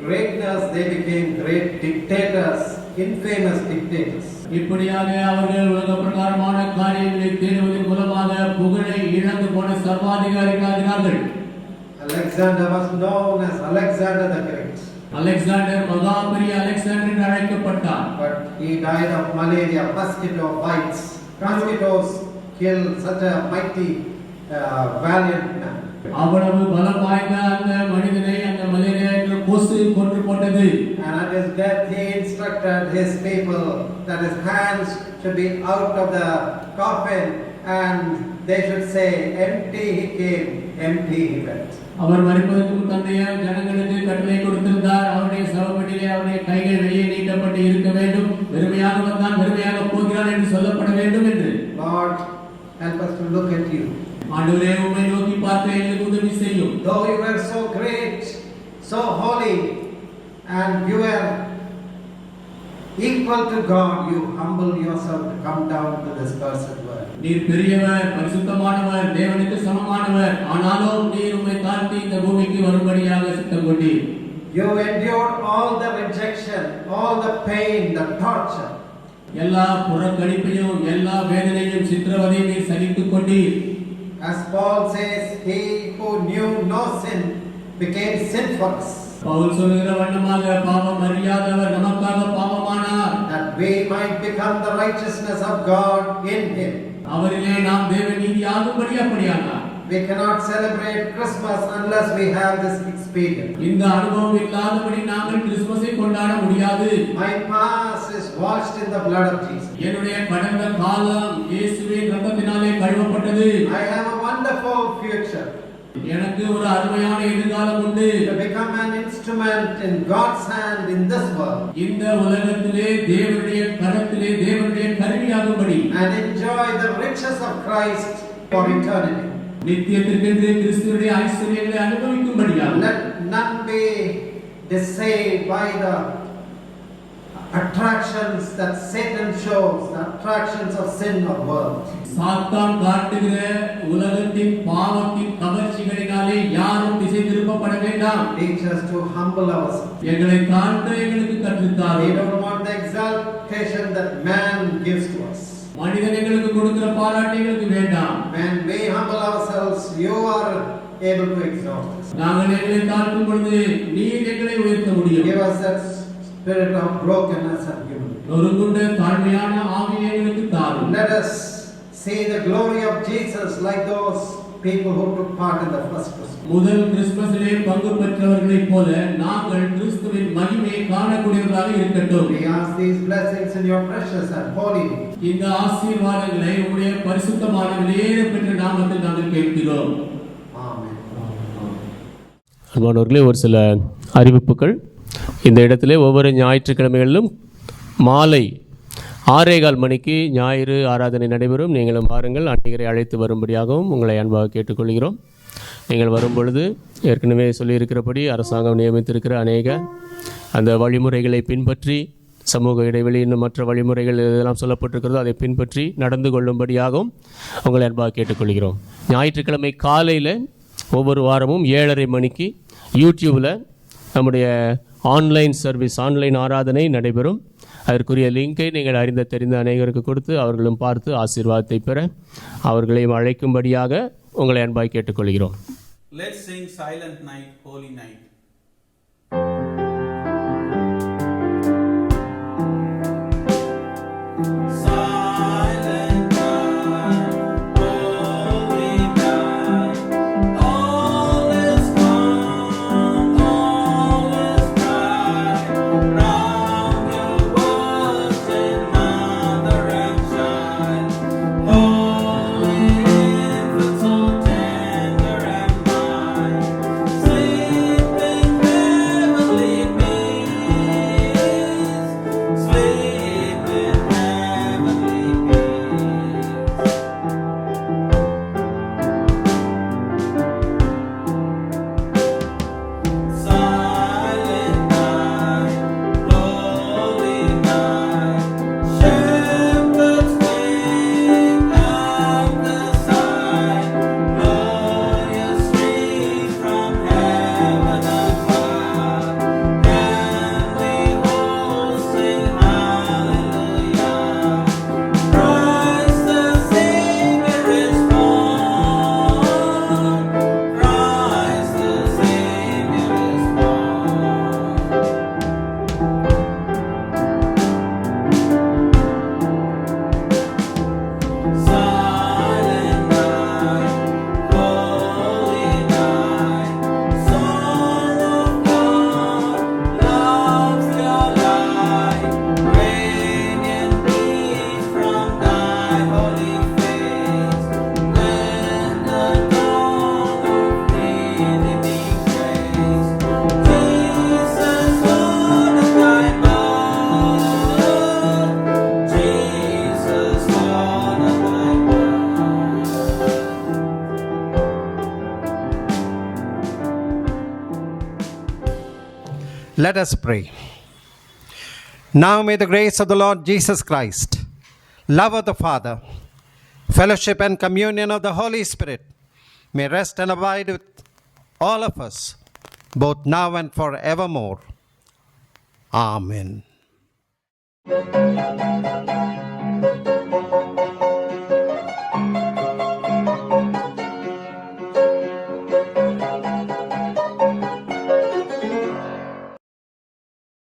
greatness, they became great dictators, infamous dictators. இப்படியாக அவர்கள் உலக பிரகாரமான காரியங்களை தேடுவதன் மூலமாக புகழை இழந்து போன சர்வாதிகாரிகளாகிறார்கள். Alexander was known as Alexander the Great. Alexander மகா பெரிய அலெக்சாண்டர் என்று அழைக்கப்பட்டார். But he died of malaria, mosquito bites. Mosquitoes kill such a mighty valiant man. அவ்வளவு பலம் வாய்ந்த அந்த மனிதனை அந்த மலேரியா என்ற கொசு கொன்று போட்டது. And at his death he instructed his people that his hands should be out of the coffin and they should say, empty he came, empty he went. அவர் மரிப்பதற்கு முன் தன்னுடைய ஜனங்களுக்கு கட்டளை கொடுத்திருந்தார். அவருடைய சவப்பெட்டியிலே அவருடைய கைகள் வெளியே நீட்டப்பட்டு இருக்க வேண்டும், வெறுமையாக வந்தான் வெறுமையாக போகிறான் என்று சொல்லப்பட வேண்டும் என்று. Lord, help us to look at you. ஆண்டவரே, உம்மை நோக்கி பார்க்க எங்களுக்கு உதவி செய்யும். Though you were so great, so holy, and you were equal to God, you humbled yourself to come down to this cursed world. நீர் பெரியவர், பரிசுத்தமானவர், தேவனுக்கு சமமானவர். ஆனாலும் நீர் உம்மை தாழ்த்தி இந்த பூமிக்கு வரும்படியாக சித்தம் கொண்டீர். You endured all the rejection, all the pain, the torture. எல்லா புறக்கணிப்பையும் எல்லா வேதனையும் சித்திரவதையும் நீர் சகித்துக் கொண்டீர். As Paul says, he who knew no sin became sin for us. Pavul சொல்கிற வண்ணமாக பாவம் அறியாதவர் நமக்காக பாவமானார். That we might become the righteousness of God in him. அவரிலே நாம் தேவ நீதியாகும்படி அப்படியானார். We cannot celebrate Christmas unless we have this experience. இந்த அனுபவம் இல்லாதபடி நாங்கள் கிறிஸ்துமஸை கொண்டாட முடியாது. My past is washed in the blood of Jesus. என்னுடைய கடந்த காலம் இயேசுவின் இரத்தத்தினாலே கழுவப்பட்டது. I have a wonderful future. எனக்கு ஒரு அருமையான எதிர்காலம் உண்டு. To become an instrument in God's hand in this world. இந்த உலகத்திலே தேவனுடைய கரத்திலே தேவனுடைய கருவியாகும்படி. And enjoy the riches of Christ for eternity. நித்தியத்திற்கென்று கிறிஸ்துவினுடைய ஐஸ்வரியங்களை அனுபவிக்கும்படியாக. Let none be deceived by the attractions that Satan shows, the attractions of sin or world. சாத்தான் காட்டுகிற உலகத்தின் பாவத்தின் கவர்ச்சிகளினாலே யாரும் திசை திருப்பப்பட வேண்டாம். Teach us to humble ourselves. எங்களை தாழ்த்த எங்களுக்கு கற்றுத்தாரு. We don't want the exaltation that man gives to us. மனிதன் எங்களுக்கு கொடுக்கிற பாராட்டுகளுக்கு வேண்டாம். When we humble ourselves, you are able to exalt us. நாங்கள் எங்களை தாழ்த்தும் பொழுது நீர் எங்களை உயர்த்த முடியும். Give us that spirit of brokenness and humility. நொறுங்குண்ட தாழ்மையான ஆவியை எங்களுக்கு தாரும். Let us see the glory of Jesus like those people who took part in the first Christmas. முதல் கிறிஸ்துமஸிலே பங்கு பெற்றவர்களைப் போல நாங்கள் கிறிஸ்துவின் மகிமையை காணக்கூடியவர்களாக இருக்கட்டும். We ask these blessings in your precious and holy name. இந்த ஆசீர்வாதங்களை உம்முடைய பரிசுத்தமான விலையேறப்பெற்ற நாமத்தில் நாங்கள் கேட்கிறோம். Amen. அன்பானவர்களே, ஒரு சில அறிவிப்புகள். இந்த இடத்திலே ஒவ்வொரு ஞாயிற்றுக்கிழமைகளிலும் மாலை 6:15 மணிக்கு ஞாயிறு ஆராதனை நடைபெறும். நீங்களும் வாருங்கள். அநேகரை அழைத்து வரும்படியாகவும் உங்களை அன்பாக கேட்டுக்கொள்கிறோம். நீங்கள் வரும்பொழுது ஏற்கனவே சொல்லியிருக்கிறபடி அரசாங்கம் நியமித்திருக்கிற அநேக அந்த வழிமுறைகளை பின்பற்றி, சமூக இடைவெளி இன்னும் மற்ற வழிமுறைகள் இதெல்லாம் சொல்லப்பட்டிருக்கிறதோ அதை பின்பற்றி நடந்து கொள்ளும்படியாகவும் உங்களை அன்பாக கேட்டுக்கொள்கிறோம். ஞாயிற்றுக்கிழமை காலையில் ஒவ்வொரு வாரமும் 7:30 மணிக்கு யூடியூப்பில் நம்முடைய ஆன்லைன் சர்வீஸ், ஆன்லைன் ஆராதனை நடைபெறும். அதற்குரிய லிங்கை நீங்கள் அறிந்த தெரிந்த அநேகருக்கு கொடுத்து அவர்களும் பார்த்து ஆசீர்வாதத்தை பெற அவர்களையும் அழைக்கும்படியாக உங்களை அன்பாய் கேட்டுக்கொள்கிறோம். Let's sing Silent Night, Holy Night. Sleep Let us pray. Now may the grace of the Lord Jesus Christ, love of the Father, fellowship and communion of the Holy Spirit may rest and abide with all of us, both now and forevermore. Amen.